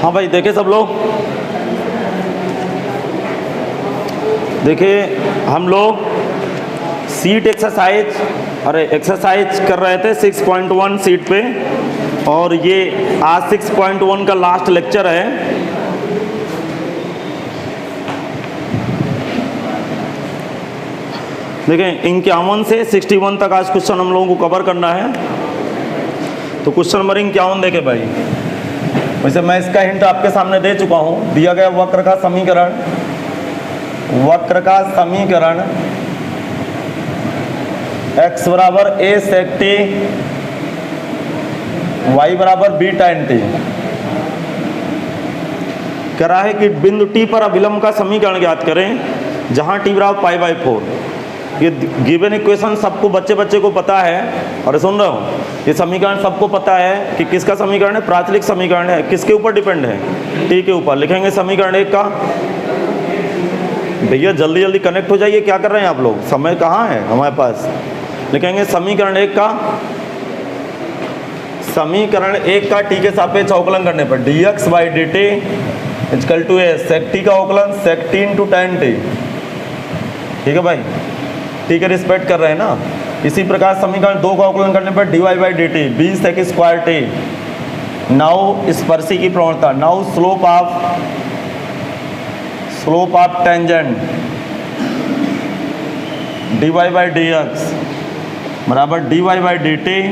हाँ भाई, देखे सब लोग, देखिए हम लोग सीट एक्सरसाइज कर रहे थे 6.1 सीट पे, और ये आज 6.1 का लास्ट लेक्चर है। देखें 51 से 61 तक आज क्वेश्चन हम लोगों को कवर करना है। तो क्वेश्चन नंबर 51 देखे भाई, वैसे मैं इसका हिंट आपके सामने दे चुका हूँ। दिया गया वक्र का समीकरण x बराबर a sec t, y बराबर b tan t। कह रहा है कि बिंदु t पर अभिलंब का समीकरण ज्ञात करें जहां t बराबर पाई बाई 4। ये गिवन इक्वेशन सबको बच्चे को पता है, और सुन रहे हो, ये समीकरण सबको पता है कि किसका समीकरण है, प्राचलिक समीकरण है। किसके ऊपर डिपेंड है, t के ऊपर। लिखेंगे समीकरण 1 का। भैया जल्दी कनेक्ट हो जाइए, क्या कर रहे हैं आप लोग, समय कहाँ है हमारे पास। लिखेंगे समीकरण 1 का, t के सापेक्ष अवकलन करने पर dx by D T equal to A sec t का अवकलन sec t into tan t। ठीक है भाई, t के रिस्पेक्ट कर रहे हैं ना। इसी प्रकार समीकरण 2 का अवकलन करने पर dy by D t b sec square t। Now स्पर्शी की प्रवणता, now slope of tangent dy by dx बराबर dy बाई डी टी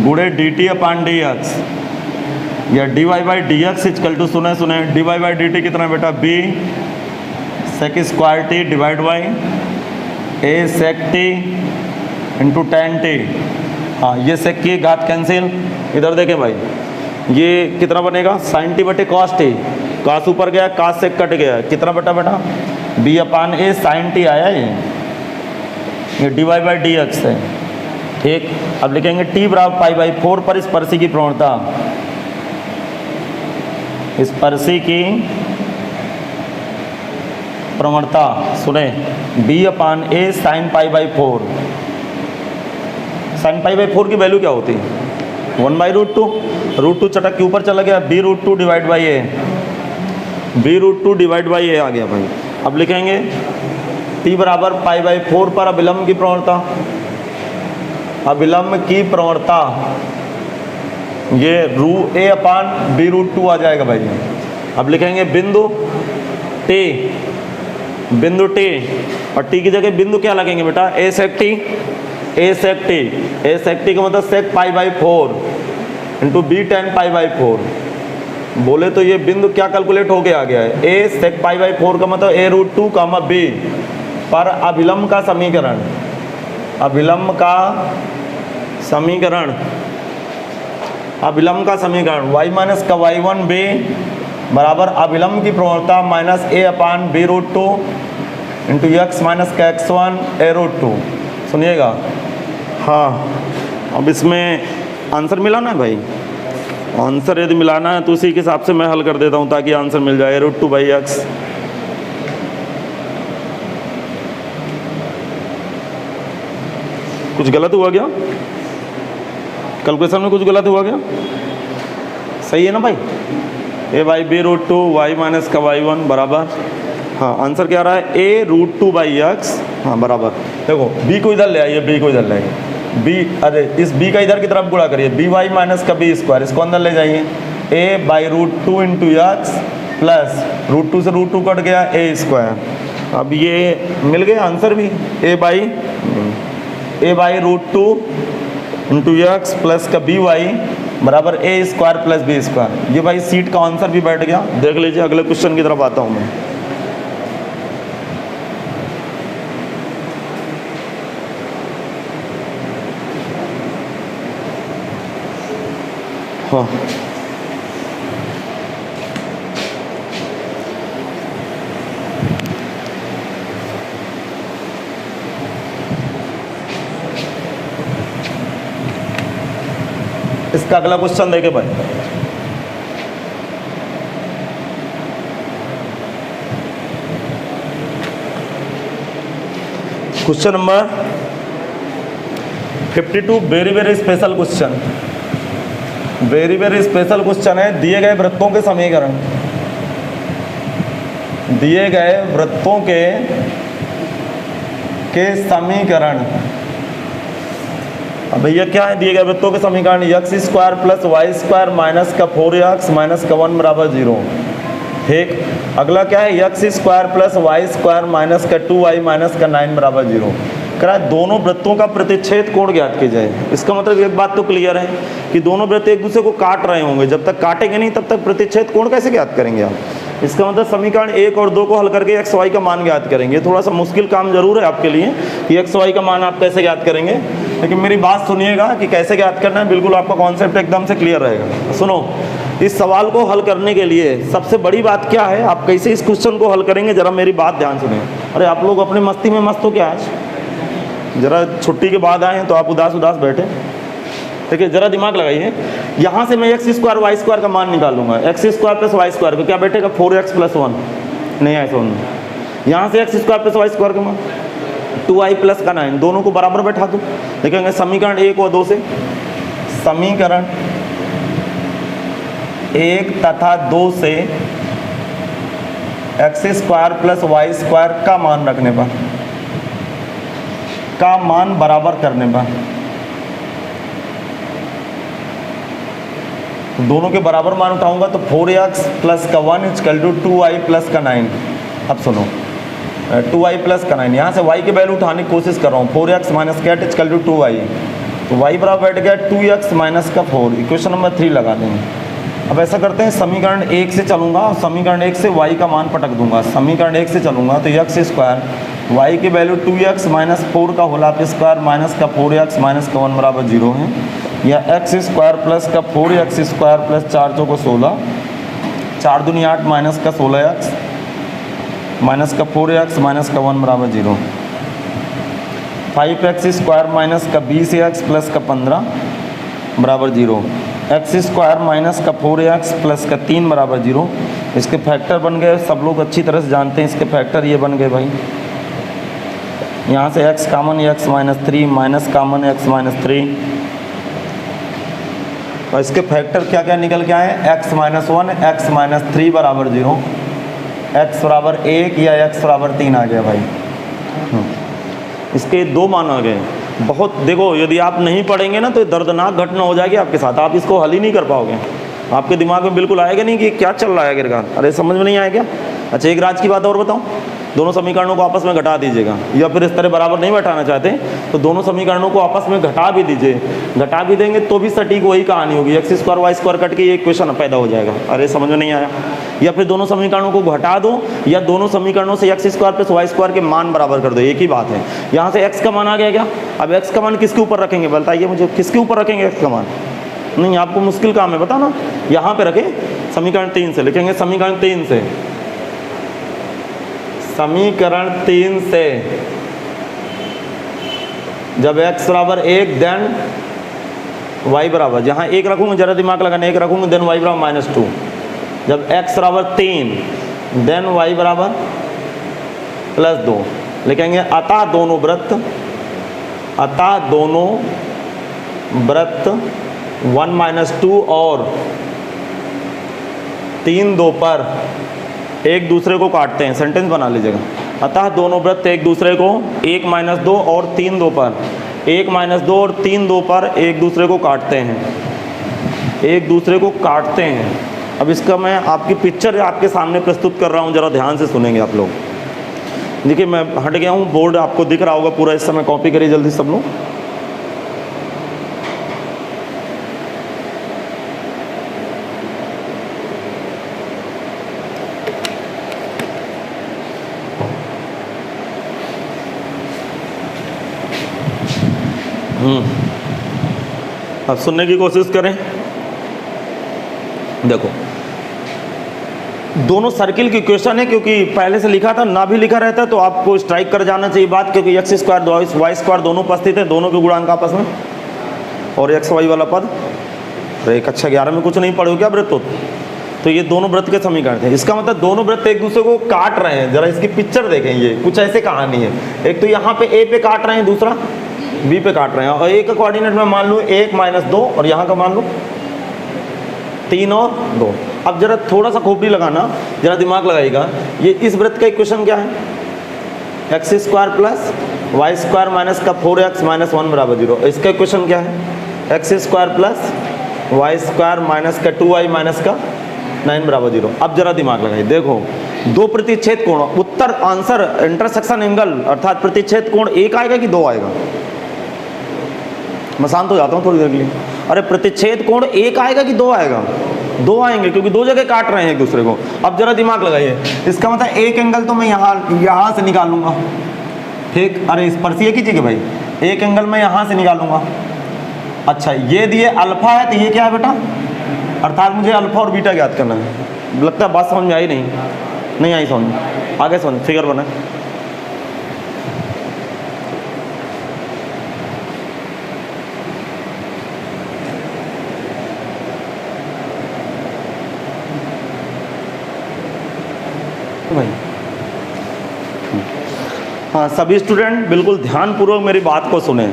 गुणे dt अपान dx, या dy by dx equal to सुने dy बाई डी टी कितना बेटा, b sec square t divide by a sec t into tan t। हाँ, ये sec की घात कैंसिल। इधर देखें भाई, ये कितना बनेगा, sin t बटे cos t। cos ऊपर गया, cos से कट गया, कितना बेटा b upon a sin t आया ये dy बाई dx है। ठीक, अब लिखेंगे t बराबर पाई बाई 4 पर स्पर्शी की प्रवणता, सुने b upon a sine pi by 4। Sine pi by 4 की वैल्यू क्या होती है, 1 by root two. Root two चटक के ऊपर चला गया, b root two divide by a आ गया भाई। अब लिखेंगे t बराबर पाई बाई 4 पर अभिलंब की प्रवणता, ये रू a upon b root two आ जाएगा भाई। अब लिखेंगे बिंदु t, और t की जगह बिंदु क्या लगेंगे बेटा, a sec t का मतलब sec pi by 4 into b tan pi by 4। बोले तो ये बिंदु क्या कैलकुलेट होके आ गया है, a sec पाई बाई 4 का मतलब a root two comma b पर अभिलंब का समीकरण y माइनस का y1 b बराबर अभिलंब की प्रवणता minus a upon b root two into X minus का x1 a रूट टू। सुनिएगा, हाँ अब इसमें आंसर मिला ना भाई, आंसर यदि मिलाना है तो उसी के हिसाब से मैं हल कर देता हूँ ताकि आंसर मिल जाए, रूट टू बाई एक्स। कुछ गलत हुआ क्या, कैलकुलेशन में कुछ गलत हुआ क्या, सही है ना भाई। A by b root two y minus का वाई वन बराबर, हाँ आंसर क्या आ रहा है, a root two by x. हाँ बराबर, देखो बी को इधर ले आइए, बी, अरे इस बी का इधर की तरफ गुणा करिए, बी वाई माइनस का बी स्क्वायर, इसको अंदर ले जाइए, a by root two into x plus root two से रूट टू कट गया ए स्क्वायर। अब ये मिल गया आंसर भी, a by root two into x plus का बी वाई बराबर a square plus b square. ये भाई सीट का आंसर भी बैठ गया। देख लीजिए, अगले क्वेश्चन की तरफ आता हूँ मैं। हाँ इसका अगला क्वेश्चन देखे भाई, question number 52, very very special question. Very very special question है। दिए गए वृत्तों के समीकरण, दिए गए वृत्तों के समीकरण। अब भैया क्या है दिए गए वृत्तों के समीकरण? X square plus Y square minus का 4x माइनस का 1 बराबर 0। ठीक, अगला क्या है? X square plus Y square minus का 2y माइनस का 9 बराबर 0। करा दोनों वृत्तों का प्रतिच्छेद कोण ज्ञात किया जाए। इसका मतलब एक बात तो क्लियर है कि दोनों वृत्त एक दूसरे को काट रहे होंगे, जब तक काटेंगे नहीं तब तक प्रतिच्छेद कोण कैसे ज्ञात करेंगे आप? इसका मतलब समीकरण 1 और 2 को हल करके एक्स वाई का मान ज्ञात करेंगे। थोड़ा सा मुश्किल काम जरूर है आपके लिए कि एक्स वाई का मान आप कैसे ज्ञात करेंगे, लेकिन मेरी बात सुनिएगा कि कैसे ज्ञात करना है, बिल्कुल आपका कॉन्सेप्ट एकदम से क्लियर रहेगा। सुनो, इस सवाल को हल करने के लिए सबसे बड़ी बात क्या है, आप कैसे इस क्वेश्चन को हल करेंगे, जरा मेरी बात ध्यान सुनिए। अरे आप लोग अपने मस्ती में मस्त हो क्या आज? जरा छुट्टी के बाद आए हैं तो आप उदास उदास बैठे। देखिए जरा दिमाग लगाइए, यहाँ से मैं एक्स स्क्वायर वाई स्क्वायर का मान निकालूंगा। X square plus Y square को क्या बैठेगा? 4x प्लस 1, नहीं ऐसा होना। यहाँ से X square plus Y square का मान 2y प्लस का 9, दोनों को बराबर बैठा दूँ। देखेंगे समीकरण 1 और 2 से, समीकरण 1 तथा 2 से X square plus Y square का मान रखने पर, का मान बराबर करने पर, दोनों के बराबर मान उठाऊंगा तो 4x प्लस का 1 इक्वल टू 2y प्लस का 9। अब सुनो, 2y प्लस का 9, यहाँ से y की वैल्यू उठाने की कोशिश कर रहा हूँ। 4x माइनस का 8 इक्वल टू 2y, तो y बराबर बैठ गया 2x माइनस का 4। इक्वेशन नंबर 3 लगा देंगे। अब ऐसा करते हैं, समीकरण 1 से चलूंगा और समीकरण 1 से y का मान पटक दूंगा। समीकरण 1 से चलूंगा तो x स्क्वायर, y की वैल्यू 2x माइनस 4 का होल स्क्वायर माइनस का 4x माइनस का 1 बराबर 0 है, या एक्स स्क्वायर प्लस का 4x स्क्वायर प्लस 4 चौको 16, 4 दूनी 8 माइनस का 16x माइनस का 4x माइनस का 1 बराबर 0, 5x स्क्वायर माइनस का 20x प्लस का 15 बराबर 0, एक्स स्क्वायर माइनस का 4x प्लस का 3 बराबर 0। इसके फैक्टर बन गए, सब लोग अच्छी तरह से जानते हैं इसके फैक्टर ये बन गए भाई। यहाँ से x कामन x माइनस 3 माइनस कामन x माइनस 3, और इसके फैक्टर क्या क्या निकल के आए? x माइनस 1 x माइनस 3 बराबर 0, x बराबर 1 या x बराबर 3 आ गया भाई। इसके 2 मान आ गए। बहुत देखो, यदि आप नहीं पढ़ेंगे ना तो दर्दनाक घटना हो जाएगी आपके साथ, आप इसको हल ही नहीं कर पाओगे। आपके दिमाग में बिल्कुल आएगा नहीं कि क्या चल रहा है आखिरकार, अरे समझ में नहीं आएगा। अच्छा एक राज की बात और बताऊं, दोनों समीकरणों को आपस में घटा दीजिएगा, या फिर इस तरह बराबर नहीं बैठाना चाहते तो दोनों समीकरणों को आपस में घटा भी दीजिए। घटा भी देंगे तो भी सटीक वही कहानी होगी, X square Y square cut के ये इक्वेशन पैदा हो जाएगा। अरे समझ में नहीं आया? या फिर दोनों समीकरणों को घटा दो, या दोनों समीकरणों से X square plus Y square के मान बराबर कर दो, एक ही बात है। यहाँ से एक्स का मान आ गया क्या? अब एक्स का मान किसके ऊपर रखेंगे बताइए मुझे, किसके ऊपर रखेंगे एक्स का मान? नहीं, आपको मुश्किल काम है, बताओ ना। यहाँ पे रखें, समीकरण 3 से लिखेंगे। समीकरण 3 से, समीकरण 3 से जब x बराबर 1 देन y बराबर, जहाँ 1 रखूंगा, जरा दिमाग लगाना, 1 रखूंगा देन y बराबर -2। जब x बराबर 3 देन y बराबर +2 लिखेंगे। अतः दोनों वृत्त, अतः दोनों वृत्त 1 - 2 और 3 2 पर एक दूसरे को काटते हैं। सेंटेंस बना लीजिएगा। अतः दोनों वृत्त एक दूसरे को 1 - 2 और 3 2 पर, 1 - 2 और 3 2 पर एक दूसरे को काटते हैं, एक दूसरे को काटते हैं। अब इसका मैं आपकी पिक्चर आपके सामने प्रस्तुत कर रहा हूँ, जरा ध्यान से सुनेंगे आप लोग। देखिए मैं हट गया हूँ, बोर्ड आपको दिख रहा होगा पूरा, इस समय कॉपी करिए जल्दी सब लोग। अब सुनने की कोशिश करें। देखो दोनों सर्किल की इक्वेशन है, क्योंकि पहले से लिखा था, ना भी लिखा रहता तो आपको स्ट्राइक कर जाना चाहिए बात, क्योंकि एक्स स्क्वायर वाई स्क्वायर दोनों उपस्थित है, दोनों के गुणांक आपस में, और एक्स वाई वाला पद। तो एक कक्षा 11 में कुछ नहीं पढ़ो क्या वृत्त? तो ये दोनों वृत्त के समीकरण थे। इसका मतलब दोनों वृत्त एक दूसरे को काट रहे हैं। जरा इसकी पिक्चर देखें, ये कुछ ऐसे कहानी है। एक तो यहाँ पे ए पे काट रहे हैं, दूसरा बी पे काट रहे हैं, और ए का कोऑर्डिनेट में मान लो 1 - 2 और यहाँ का मान लो 3 और 2। अब जरा थोड़ा सा खोपड़ी लगाना, जरा दिमाग लगाइएगा। ये इस वृत्त का इक्वेशन क्या है? X square plus Y square minus का 4x माइनस 1 बराबर 0। इसका इक्वेशन क्या है? X square plus Y square minus का 2y माइनस का 9 बराबर 0। अब जरा दिमाग लगाइए, देखो दो प्रतिच्छेद कोण, उत्तर आंसर इंटरसेक्शन एंगल अर्थात प्रतिच्छेद कोण 1 आएगा कि 2 आएगा? मैं शांत हो जाता हूँ थोड़ी देर के लिए। अरे प्रतिच्छेद कोण 1 आएगा कि 2 आएगा? 2 आएंगे, क्योंकि दो जगह काट रहे हैं एक दूसरे को। अब जरा दिमाग लगाइए, इसका मतलब एक एंगल तो मैं यहाँ से निकालूंगा, ठीक? अरे स्पर्शीय कीजिएगा भाई, एक एंगल मैं यहाँ से निकालूंगा। अच्छा ये दिए अल्फा है, तो ये क्या है बेटा? अर्थात मुझे अल्फा और बीटा ज्ञात करना है। लगता है बात समझ में आई नहीं आई समझ में? आगे समझ, फिगर बना। भाई हाँ, सभी स्टूडेंट बिल्कुल ध्यानपूर्वक मेरी बात को सुने।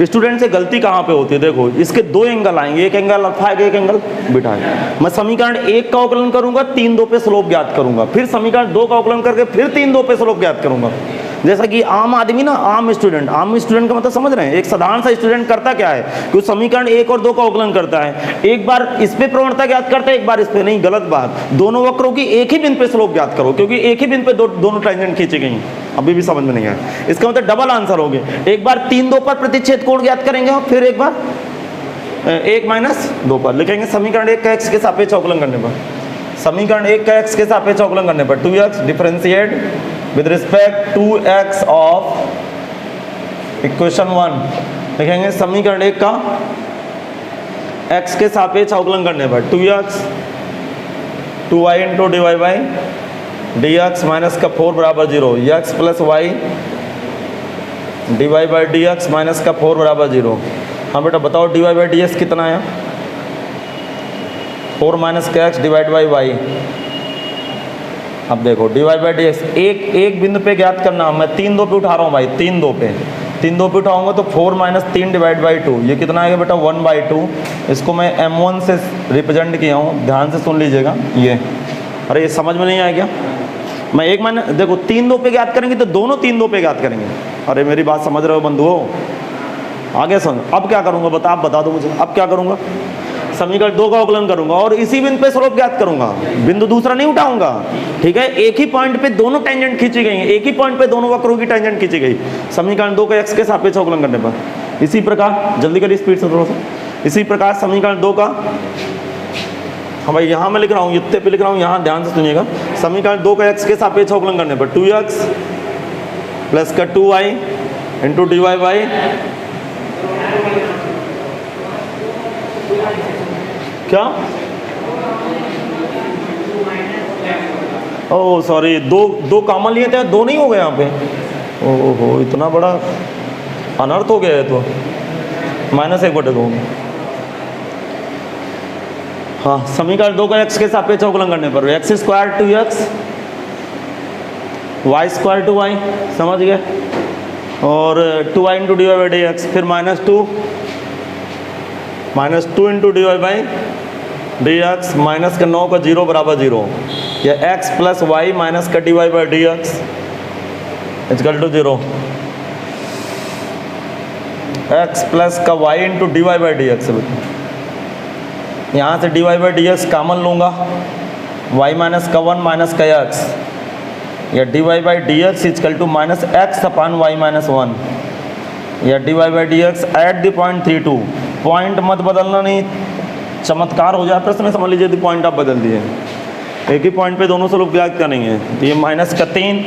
स्टूडेंट से गलती कहाँ पे होती है? देखो इसके दो एंगल आएंगे, एक एंगल अल्फा है, एक एंगल बीटा है। मैं समीकरण 1 का अवकलन करूंगा, 3 2 पे स्लोप ज्ञात करूंगा, फिर समीकरण 2 का अवकलन करके फिर 3 2 पे स्लोप ज्ञात करूंगा। जैसा कि आम आदमी ना, आम स्टूडेंट का मतलब समझ रहे हैं? एक साधारण सा स्टूडेंट करता क्या है कि समीकरण 1 और 2 का अवकलन करता है, एक बार इस पे प्रवणता ज्ञात करता है, एक बार इस पे। नहीं, गलत बात। दोनों वक्रों की एक ही बिंदु पे स्लोप ज्ञात करो, क्योंकि एक ही बिंदु पे दोनों टेंजेंट खींची गई। अभी भी समझ में नहीं आया? इसका मतलब डबल आंसर हो गया। एक बार 3 2 पर प्रतिच्छेद कोण ज्ञात करेंगे और फिर एक बार 1 माइनस 2 पर लिखेंगे। समीकरण 1 का x के सापेक्ष अवकलन करने पर, समीकरण 1 का x के सापेक्ष अवकलन करने पर 2x differentiate with respect to x of equation 1 लिखेंगे। समीकरण 1 का x के सापेक्ष अवकलन करने पर 2x 2y into d y by d x minus का 4 बराबर 0, x plus y d y by d x minus का 4 बराबर 0। हाँ बेटा बताओ d y by d x कितना है? 4 माइनस का एक्स डिवाइड बाई वाई। अब देखो d y by d x एक बिंदु पे ज्ञात करना। मैं 3 2 पे उठा रहा हूँ भाई, 3 2 पे उठाऊंगा तो 4 माइनस 3 डिवाइड बाई 2, ये कितना आएगा बेटा? 1/2। इसको मैं m1 से रिप्रेजेंट किया हूँ, ध्यान से सुन लीजिएगा ये। अरे ये समझ में नहीं आया क्या? मैं एक माइनस, देखो 3 2 पे ज्ञात करेंगे तो दोनों 3 2 पे ज्ञात करेंगे। अरे मेरी बात समझ रहे हो बंधुओं? आगे समझ। अब क्या करूंगा बता, आप बता दो मुझे। अब क्या करूंगा? समीकरण 2 का अवकलन करूंगा और इसी बिंदु पे स्लोप ज्ञात करूंगा, बिंदु दूसरा नहीं उठाऊंगा, ठीक है? एक ही पॉइंट पे दोनों टेंजेंट खींची गई, एक ही पॉइंट पे दोनों वक्रों की टेंजेंट खींची गई। समीकरण 2 का x के सापेक्ष अवकलन करने पर इसी प्रकार, जल्दी करिए स्पीड से थोड़ा सा, इसी प्रकार समीकरण 2 का, हाँ भाई यहाँ मैं लिख रहा हूँ, इतने पे लिख रहा हूँ, यहाँ ध्यान से सुनिएगा। समीकरण 2 का x के सापेक्ष अवकलन करने पर 2x प्लस का 2y into d y by क्या, ओह सॉरी, दो कॉमन लिए थे, 2 नहीं हो गए यहाँ पे। ओहो इतना बड़ा अनर्थ हो गया है तो -1/2। हाँ, समीकरण 2 का x के सापेक्ष अवकलन करने पर x square 2x y square 2y, समझ गए? और 2y into d y by d x, फिर -2 into d y by d x minus का 9 का 0 बराबर 0, या x प्लस वाई माइनस का d y by d x equal to 0, x plus का y into d y by d x. यहाँ से d y by d x common लूँगा, y minus का 1 माइनस का x, या d y by d x equal to minus x upon y minus 1, या d y by d x at the point 32। Point मत बदलना, नहीं चमत्कार हो जाए प्रश्न में, समझ लीजिए तो पॉइंट आप बदल दिए। एक ही पॉइंट पे दोनों स्लोप ज्ञात करेंगे, तो ये माइनस का 3,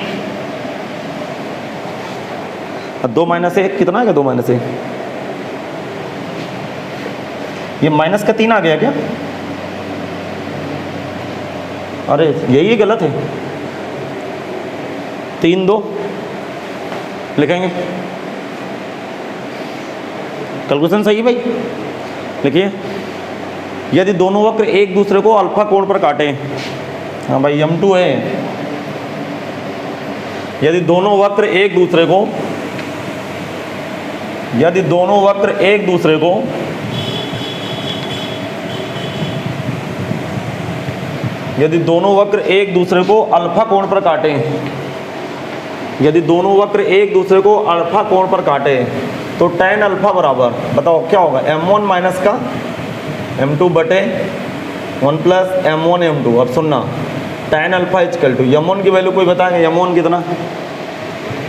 2 माइनस 1 कितना है? 2 माइनस 1, ये माइनस का 3 आ गया क्या? अरे यही गलत है, 3 2 लिखेंगे। कैलकुलेशन सही है भाई? लिखिए, यदि दोनों वक्र एक दूसरे को अल्फा कोण पर काटे, हाँ भाई m2 है, यदि दोनों वक्र एक दूसरे को यदि दोनों वक्र एक दूसरे को अल्फा कोण पर काटें, यदि दोनों वक्र एक दूसरे को अल्फा कोण पर काटे तो tan अल्फा बराबर, बताओ क्या होगा, m1 माइनस का m2 बटे 1 प्लस m1 m2। अब सुनना, tan alpha is equal to m1 की वैल्यू कोई बताएंगे, m1 कितना,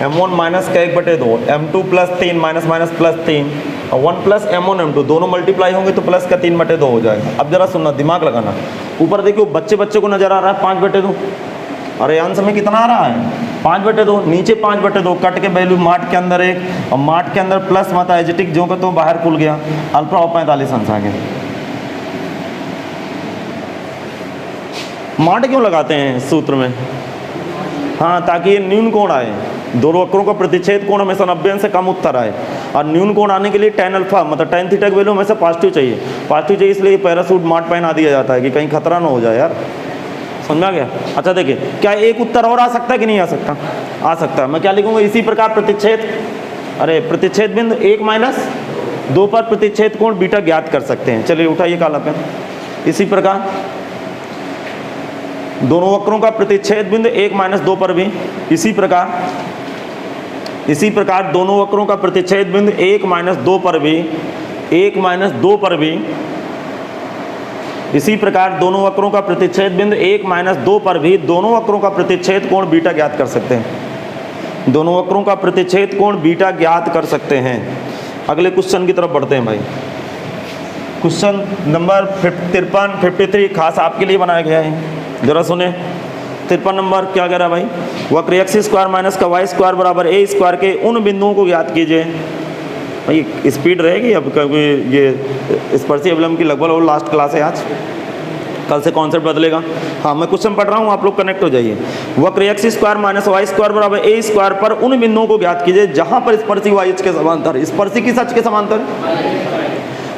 m1 माइनस का 1 बटे 2, m2 plus 3 minus minus plus 3 और 1 प्लस m1 m2 दोनों मल्टीप्लाई होंगे तो प्लस का 3 बटे 2 हो जाएगा। अब जरा सुनना, दिमाग लगाना, ऊपर देखियो बच्चे को नजर आ रहा है 5 बटे 2, अरे आंसर में कितना आ रहा है 5 बटे 2, नीचे 5 बटे 2 कट के वैल्यू मार्ट के अंदर 1 और मार्ट के अंदर प्लस मत एजिटिक जो का तो बाहर खुल गया, अल्फा और 45 आंसर आ गया। मार्ट क्यों लगाते हैं सूत्र में, हाँ ताकि ये न्यून कोण आए, दोनों वक्रों का प्रतिच्छेद कोण हमेशा 90 अंश से कम उत्तर आए, और न्यून कोण आने के लिए tan अल्फा मतलब tan थीटा की वैल्यू हमेशा पॉजिटिव चाहिए, इसलिए पैरासूट मार्ट पहना दिया जाता है कि कहीं खतरा ना हो जाए यार, समझ में आ गया। अच्छा देखिए, क्या एक उत्तर और आ सकता है कि नहीं आ सकता, आ सकता है। मैं क्या लिखूंगा, इसी प्रकार प्रतिच्छेद, अरे प्रतिच्छेद बिंदु 1 माइनस 2 पर प्रतिच्छेद कोण बीटा ज्ञात कर सकते हैं। चलिए उठाइए काला पेन। इसी प्रकार दोनों वक्रों का प्रतिच्छेद बिंदु 1 माइनस 2 पर भी, इसी प्रकार दोनों वक्रों का प्रतिच्छेद बिंदु 1 माइनस 2 पर भी, 1 माइनस 2 पर भी, इसी प्रकार दोनों वक्रों का प्रतिच्छेद बिंदु 1 माइनस 2 पर भी दोनों वक्रों का प्रतिच्छेद कोण बीटा ज्ञात कर सकते हैं, दोनों वक्रों का प्रतिच्छेद कोण बीटा ज्ञात कर सकते हैं। अगले क्वेश्चन की तरफ बढ़ते हैं भाई। क्वेश्चन नंबर 53 खास आपके लिए बनाया गया है, जरा सुने। 53 नंबर क्या कह रहा है भाई, वक्र एक्स स्क्वायर माइनस का वाई स्क्वायर बराबर ए स्क्वायर के उन बिंदुओं को ज्ञात कीजिए। भाई स्पीड रहेगी अब, क्योंकि ये स्पर्शी अवलंब की लगभग लास्ट क्लास है आज, कल से कॉन्सेप्ट बदलेगा। हाँ मैं क्वेश्चन पढ़ रहा हूँ, आप लोग कनेक्ट हो जाइए। वक्र x square minus y square बराबर ए स्क्वायर पर उन बिंदुओं को ज्ञात कीजिए जहाँ पर स्पर्शी वाई एच के समांतर, स्पर्शी किस अक्ष के समांतर,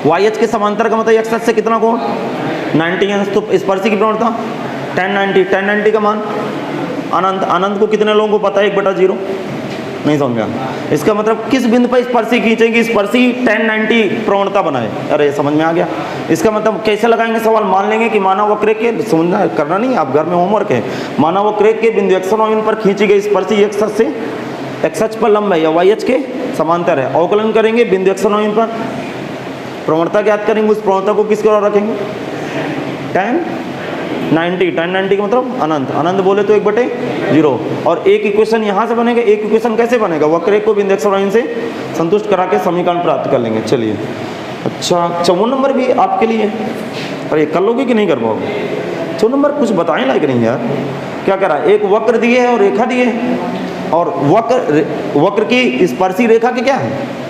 वाई एच के समांतर का मतलब एक्स अक्ष से कितना कोण 90 अंश, तो स्पर्शी की प्रवणता tan 90 का मान अनंत, अनंत को कितने लोगों को पता है 1/0, नहीं समझ गया। इसका मतलब किस बिंदु पर स्पर्शी खींचेंगे, स्पर्शी tan 90 प्रवणता बनाए, अरे समझ में आ गया। इसका मतलब कैसे लगाएंगे सवाल, मान लेंगे कि मानव वक्र के, समझना करना नहीं आप घर में होमवर्क है, मानव वक्र के बिंदु x1 पर खींची गई स्पर्शी x अक्ष से, x अक्ष पर लंब है या y अक्ष के समांतर है, अवकलन करेंगे बिंदु x1 पर, प्रवणता ज्ञात करेंगे, उस प्रवणता को किसके ओर रखेंगे tan 90 का मतलब अनंत, अनंत बोले तो 1/0, और एक इक्वेशन यहाँ से बनेगा। एक इक्वेशन कैसे बनेगा, वक्र को बिंदु x1 से संतुष्ट करा के समीकरण प्राप्त कर लेंगे। चलिए अच्छा 54 नंबर भी आपके लिए, अरे कर लोगे कि नहीं कर पाओगे, 54 नंबर कुछ बताएं लायक नहीं यार। क्या कह रहा है, एक वक्र दिए है और रेखा दिए है, और वक्र की स्पर्शी रेखा के क्या है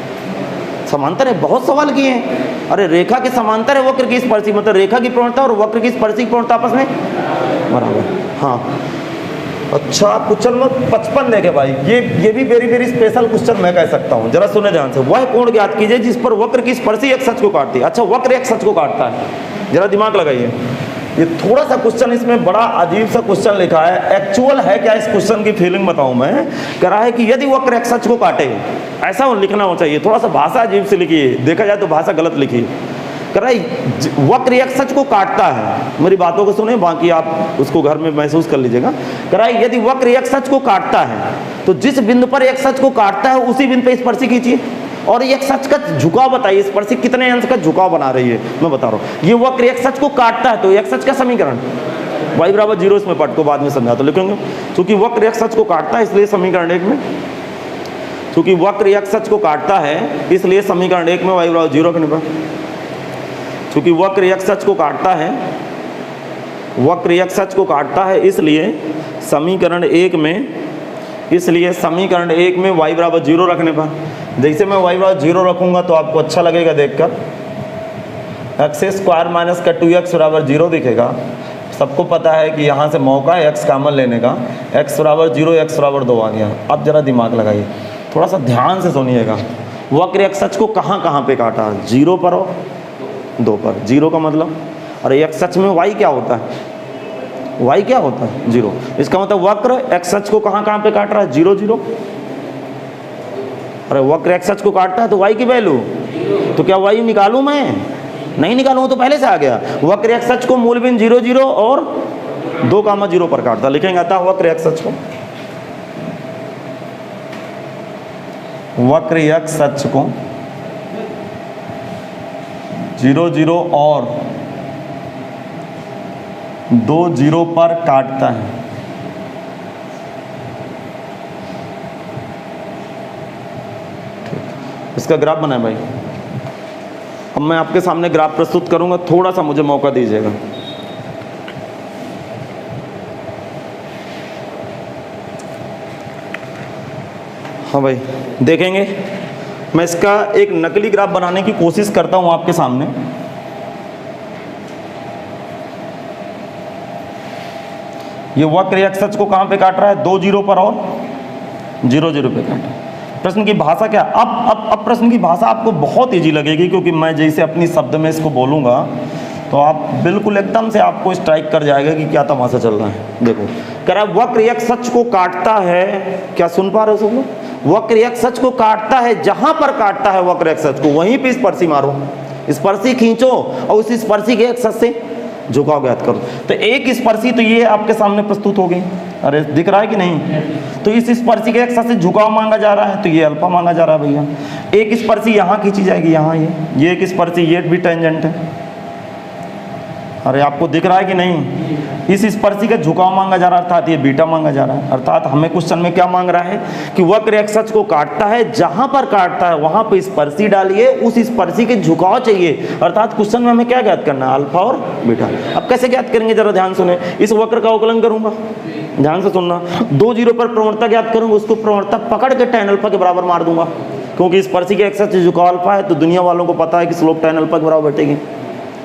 समांतर है, बहुत सवाल किए हैं। अरे रेखा के समांतर है वक्र की स्पर्शी, मतलब रेखा की प्रवणता और वक्र की स्पर्शी प्रवणता आपस में बराबर। हाँ अच्छा क्वेश्चन नंबर 55 देखे भाई, ये भी वेरी स्पेशल क्वेश्चन मैं कह सकता हूँ, जरा सुने ध्यान से। वह कोण ज्ञात कीजिए जिस पर वक्र की स्पर्शी एक सच को काटती है। अच्छा वक्र एक सच को काटता है, जरा दिमाग लगाइए। ये थोड़ा सा क्वेश्चन इसमें बड़ा अजीब सा क्वेश्चन लिखा है, एक्चुअल है क्या इस क्वेश्चन की फीलिंग बताऊं मैं। कह रहा है कि यदि वक्र एक सच को काटे, ऐसा लिखना हो चाहिए, थोड़ा सा भाषा अजीब से लिखिए, देखा जाए तो भाषा गलत लिखिए। कह रहा है वक्र एक सच को काटता है, मेरी बातों को सुने बाकी आप उसको घर में महसूस कर लीजिएगा। कह रहा है यदि वक्र एक सच को काटता है तो जिस बिंदु पर एक सच को काटता है उसी बिंदु पर स्पर्शी खींचिए, और एक सच का झुकाव बताइए, स्पर्शी कितने अंश का झुकाव बना रही है मैं बता रहा हूँ। ये वक्र एक सच को काटता है तो एक सच का समीकरण y बराबर 0, इसमें पट को बाद में समझा तो लिखेंगे। क्योंकि वक्र एक सच को काटता है इसलिए समीकरण 1 में, क्योंकि वक्र एक सच को काटता है इसलिए समीकरण 1 में y बराबर 0 रखने पर, क्योंकि वक्र एक सच को काटता है, वक्र एक सच को काटता है इसलिए समीकरण 1 में, इसलिए समीकरण 1 में y बराबर 0 रखने पर, जैसे मैं y बराबर 0 रखूंगा तो आपको अच्छा लगेगा देखकर, एक्स स्क्वायर माइनस का 2x बराबर 0 दिखेगा। सबको पता है कि यहाँ से मौका है x कॉमन लेने का, x बराबर 0 x बराबर 2 आ गया। अब जरा दिमाग लगाइए, थोड़ा सा ध्यान से सुनिएगा। वक्र एक सच को कहाँ पे काटा, 0 पर और 2 पर। 0 का मतलब, अरे एक सच में y क्या होता है, y क्या होता है 0, इसका मतलब वक्र एक सच को कहाँ पे काट रहा है 0 0। अरे वक्र एक सच को काटता है तो y की वैल्यू, तो क्या y निकालूं मैं, नहीं निकालूं तो पहले से आ गया। वक्र एक सच को मूल बिंदु 0 0 और 2,0 पर काटता। लिखेंगे अतः वक्र x अक्ष को, वक्र x अक्ष को 0, 0 और 2, 0 पर काटता है। इसका ग्राफ बनाए भाई। अब मैं आपके सामने ग्राफ प्रस्तुत करूंगा, थोड़ा सा मुझे मौका दीजिएगा। हाँ भाई, देखेंगे मैं इसका एक नकली ग्राफ बनाने की कोशिश करता हूं आपके सामने। ये वक्र x अक्ष को कहां पे काट रहा है? 2, 0 पर और 0, 0 पे काट रहा है। प्रश्न की भाषा क्या? अब प्रश्न की भाषा आपको बहुत इजी लगेगी, क्योंकि मैं जैसे अपनी शब्द में इसको बोलूँगा तो आप बिल्कुल एकदम से आपको स्ट्राइक कर जाएगा कि क्या तमाशा चल रहा है। देखो, कह रहा है वक्र x अक्ष को काटता है, क्या सुन पा रहे हो सब लोग? वक्र x अक्ष को काटता है, जहां पर काटता है वक्र x अक्ष को वहीं पे स्पर्शी मारो, स्पर्शी खींचो और उस स्पर्शी के x अक्ष से झुकाव ज्ञात करो। तो एक स्पर्शी तो ये आपके सामने प्रस्तुत हो गई, अरे दिख रहा है कि नहीं? तो इस स्पर्शी के x अक्ष से झुकाव मांगा जा रहा है, तो ये अल्फा मांगा जा रहा है भैया। एक स्पर्शी यहाँ खींची जाएगी, यहाँ ये एक स्पर्शी, ये भी टेंजेंट है। अरे आपको दिख रहा है कि नहीं? इस स्पर्शी का झुकाव मांगा जा रहा है, अर्थात ये बीटा मांगा जा रहा है। अर्थात हमें क्वेश्चन में क्या मांग रहा है कि वक्र x अक्ष को काटता है, जहां पर काटता है वहां पे स्पर्शी डालिए, उस स्पर्शी के झुकाव चाहिए। अर्थात क्वेश्चन में हमें क्या ज्ञात करना है? अल्फा और बीटा। अब कैसे ज्ञात करेंगे, जरा ध्यान सुने। इस वक्र का अवकलन करूंगा, ध्यान से सुनना। 2, 0 पर प्रवणता ज्ञात करूंगा, उसको प्रवणता पकड़ के tan अल्फा के बराबर मार दूंगा, क्योंकि स्पर्शी के x अक्ष झुकाव अल्फा है, तो दुनिया वालों को पता है कि स्लोप tan अल्फा के बराबर बैठेगी।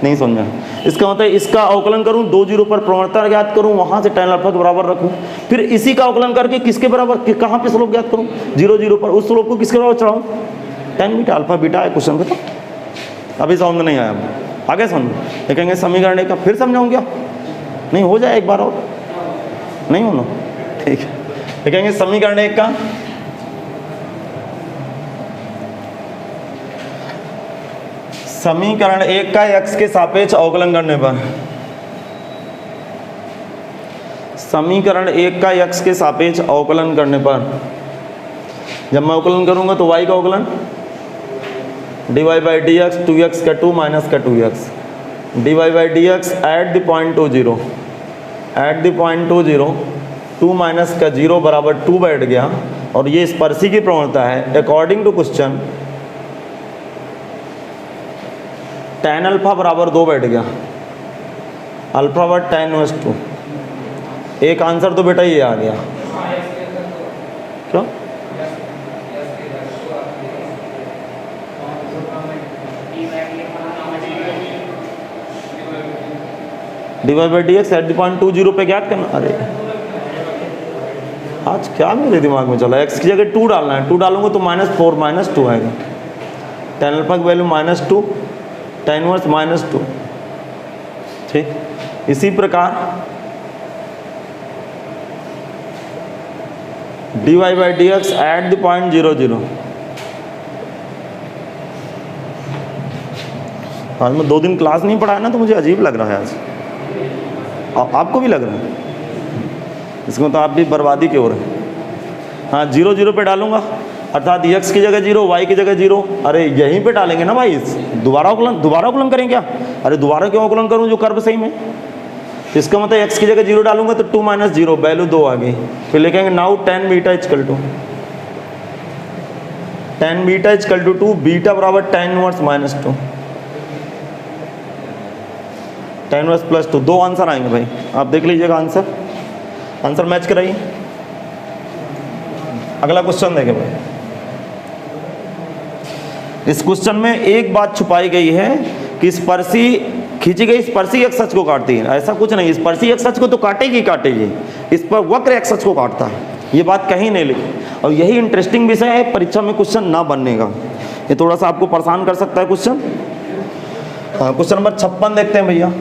नहीं समझा? इसका मतलब इसका अवकलन करूं, 2, 0 पर प्रवणता ज्ञात करूं, वहां से tan अल्फा के बराबर रखूं, फिर इसी का अवकलन करके किसके बराबर, कहां पे स्लोप ज्ञात करूं? 0, 0 पर, उस स्लोप को किसके बराबर चढ़ाऊं? tan beta. अल्फा बीटा है क्वेश्चन पे, तो अभी समझ में नहीं आया, आगे समझ देखेंगे। समीकरण का फिर समझाऊं क्या? नहीं हो जाए एक बार और, नहीं होना, ठीक है। देखेंगे समीकरण 1 का समीकरण 1 का x के सापेक्ष अवकलन करने पर, समीकरण 1 का x के सापेक्ष अवकलन करने पर, जब मैं अवकलन करूंगा तो y का अवकलन dy by d x 2x का 2 माइनस का 2x, dy by d x at the point 2, 0, eight the point 2, 0, 2 minus का 0 बराबर 2 बैठ गया। और ये स्पर्शी की प्रवणता है। According to question tan alpha बराबर 2 बैठ गया, अल्फा बराबर tan इनवर्स 2। एक आंसर तो बेटा ये आ गया, क्यों? dy by d x at the point 2, 0 पे ज्ञात करना। अरे आज क्या मेरे दिमाग में चला, x की जगह 2 डालना है, 2 डालूंगा तो -4 -2 आएगा। tan अल्फा की वैल्यू -2, tan इनवर्स -2, ठीक। इसी प्रकार dy by d x at the point 0, 0। आज मैं 2 दिन क्लास नहीं पढ़ाया ना, तो मुझे अजीब लग रहा है आज। आपको भी लग रहा है? इसमें तो आप भी बर्बादी की ओर है। हाँ, 0, 0 पे डालूंगा, अर्थात x की जगह 0, y की जगह 0। अरे यहीं पे डालेंगे ना भाई, दोबारा अवकलन करें क्या? अरे दोबारा क्यों अवकलन करूं जो कर्व सही में? तो इसका मतलब x की जगह 0 डालूंगा तो 2 माइनस 0, वैल्यू 2 आ गई। फिर लिखेंगे now tan beta equal to, tan beta equal to 2, beta बराबर tan inverse -2, tan inverse +2। 2 answer आएंगे भाई, आप देख लीजिएगा आंसर मैच कराइए। अगला क्वेश्चन देखें भाई। इस क्वेश्चन में एक बात छुपाई गई है कि स्पर्शी खींची गई स्पर्शी x अक्ष को काटती है। ऐसा कुछ नहीं, स्पर्शी x अक्ष को तो काटेगी, इस पर वक्र x अक्ष को काटता है, ये बात कहीं नहीं लिखी। और यही इंटरेस्टिंग विषय है, परीक्षा में क्वेश्चन ना बनने का। ये थोड़ा सा आपको परेशान कर सकता है क्वेश्चन। क्वेश्चन नंबर 56 देखते हैं भैया,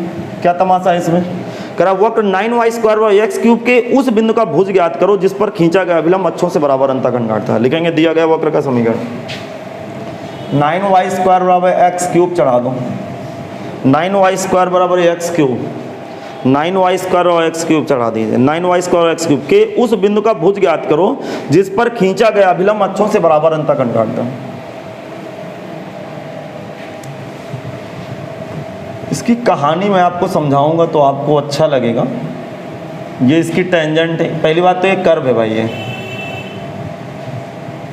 क्या तमाशा है इसमें। कह रहा वक्र 9y² x क्यूब के उस बिंदु का भुज ज्ञात करो जिस पर खींचा गया अभिलंब अक्षों से बराबर अंतःखंड काटता है। लिखेंगे दिया गया वक्र का समीकरण, 9y² x क्यूब चढ़ा दो, 9y² x क्यूब। 9y² और x³ चढ़ा दीजिए। 9y² और x³ के उस बिंदु का भुज ज्ञात करो जिस पर खींचा गया अभिलंब अक्षों से बराबर अंतःखंड काटता है। इसकी कहानी मैं आपको समझाऊंगा तो आपको अच्छा लगेगा। ये इसकी टेंजेंट है। पहली बात तो ये कर्व है भाई,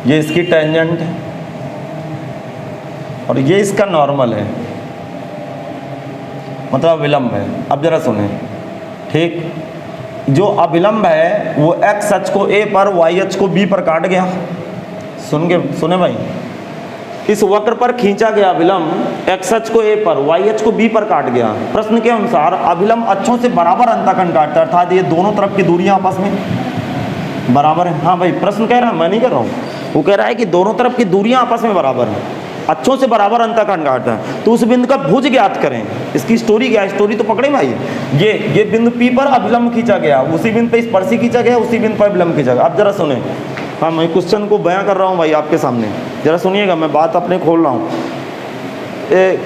ये इसकी टेंजेंट है और ये इसका नॉर्मल है, मतलब अभिलंब है। अब जरा सुने, ठीक, जो अभिलंब है वो x अक्ष को a पर, y अक्ष को b पर काट गया। सुने भाई, इस वक्र पर खींचा गया अभिलंब x अक्ष को a पर, y अक्ष को b पर काट गया। प्रश्न के अनुसार अभिलंब अक्षों से बराबर अंतःखंड काटता है, अर्थात ये दोनों तरफ की दूरियां आपस में बराबर है। हाँ भाई, प्रश्न कह रहा है, मैं नहीं कर रहा हूँ, वो कह रहा है कि दोनों तरफ की दूरियां आपस में बराबर हैं, अक्षों से बराबर अंतःखंड काटता है। तो उस बिंदु का भुज ज्ञात करें। इसकी स्टोरी क्या है? स्टोरी तो पकड़े भाई। ये बिंदु P पर अभिलंब खींचा गया, उसी बिंदु पर स्पर्शी खींचा गया, उसी बिंदु पर अभिलंब खींचा गया। अब जरा सुने, हाँ मैं क्वेश्चन को बयां कर रहा हूँ भाई आपके सामने, जरा सुनिएगा, मैं बात अपने खोल रहा हूँ।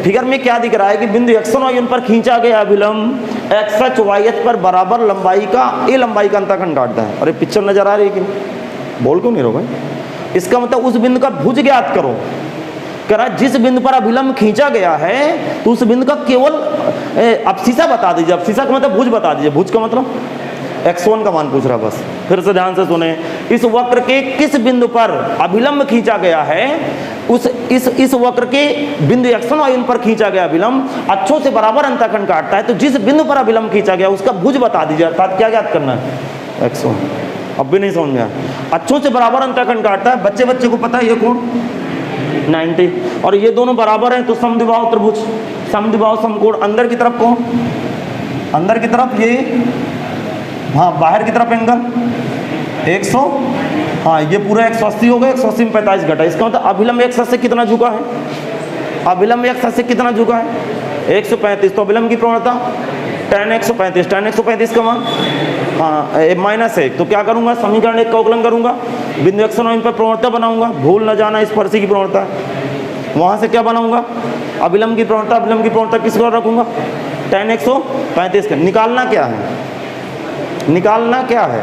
फिगर में क्या दिख रहा है कि बिंदु x1 y1 पर खींचा गया अभिलंब x अक्ष y अक्ष पर बराबर लंबाई का a लंबाई का अंतःखंड काटता है। अरे पिक्चर नजर आ रही है कि बोल क्यों नहीं रहो भाई? इसका मतलब उस बिंदु का भुज ज्ञात करो। कह रहा जिस बिंदु पर अभिलंब खींचा गया है तो उस बिंदु का केवल अपसीसा बता दीजिए। अपसीसा का मतलब भुज बता दीजिए। भुज का मतलब x1 का मान पूछ रहा है बस। फिर से ध्यान से सुने, इस वक्र के किस बिंदु पर अभिलंब खींचा गया है, इस वक्र के बिंदु x1 y1 पर खींचा गया अभिलंब अक्षों से बराबर अंतःखंड काटता है। तो जिस बिंदु पर अभिलंब खींचा गया उसका भुज बता दीजिए, अर्थात क्या ज्ञात करना है? x1। अब भी नहीं समझ में आया? अक्षों से बराबर अंतःखंड काटता है, बच्चे को पता है ये कोण 90, और ये दोनों बराबर हैं तो समद्विबाहु त्रिभुज, समद्विबाहु समकोण। अंदर की तरफ कोण, अंदर की तरफ ये, हाँ बाहर की तरफ एंगल 100, हाँ ये पूरा 180 हो गया, 180 में 45 घटा। इसका मतलब अभिलंब x अक्ष से कितना झुका है? अभिलंब x अक्ष से कितना झुका है? 135। तो अभिलंब की प्रवणता tan 135, tan 135 का मान हाँ -1। तो क्या करूंगा? समीकरण 1 का अवकलन करूंगा, बिंदु x1 y1 पर प्रवणता बनाऊंगा, भूल न जाना स्पर्शी की प्रवणता, वहां से क्या बनाऊंगा? अभिलंब की प्रवणता। अभिलंब की प्रवणता किस पर रखूंगा? tan 135 का। निकालना क्या है? निकालना क्या है?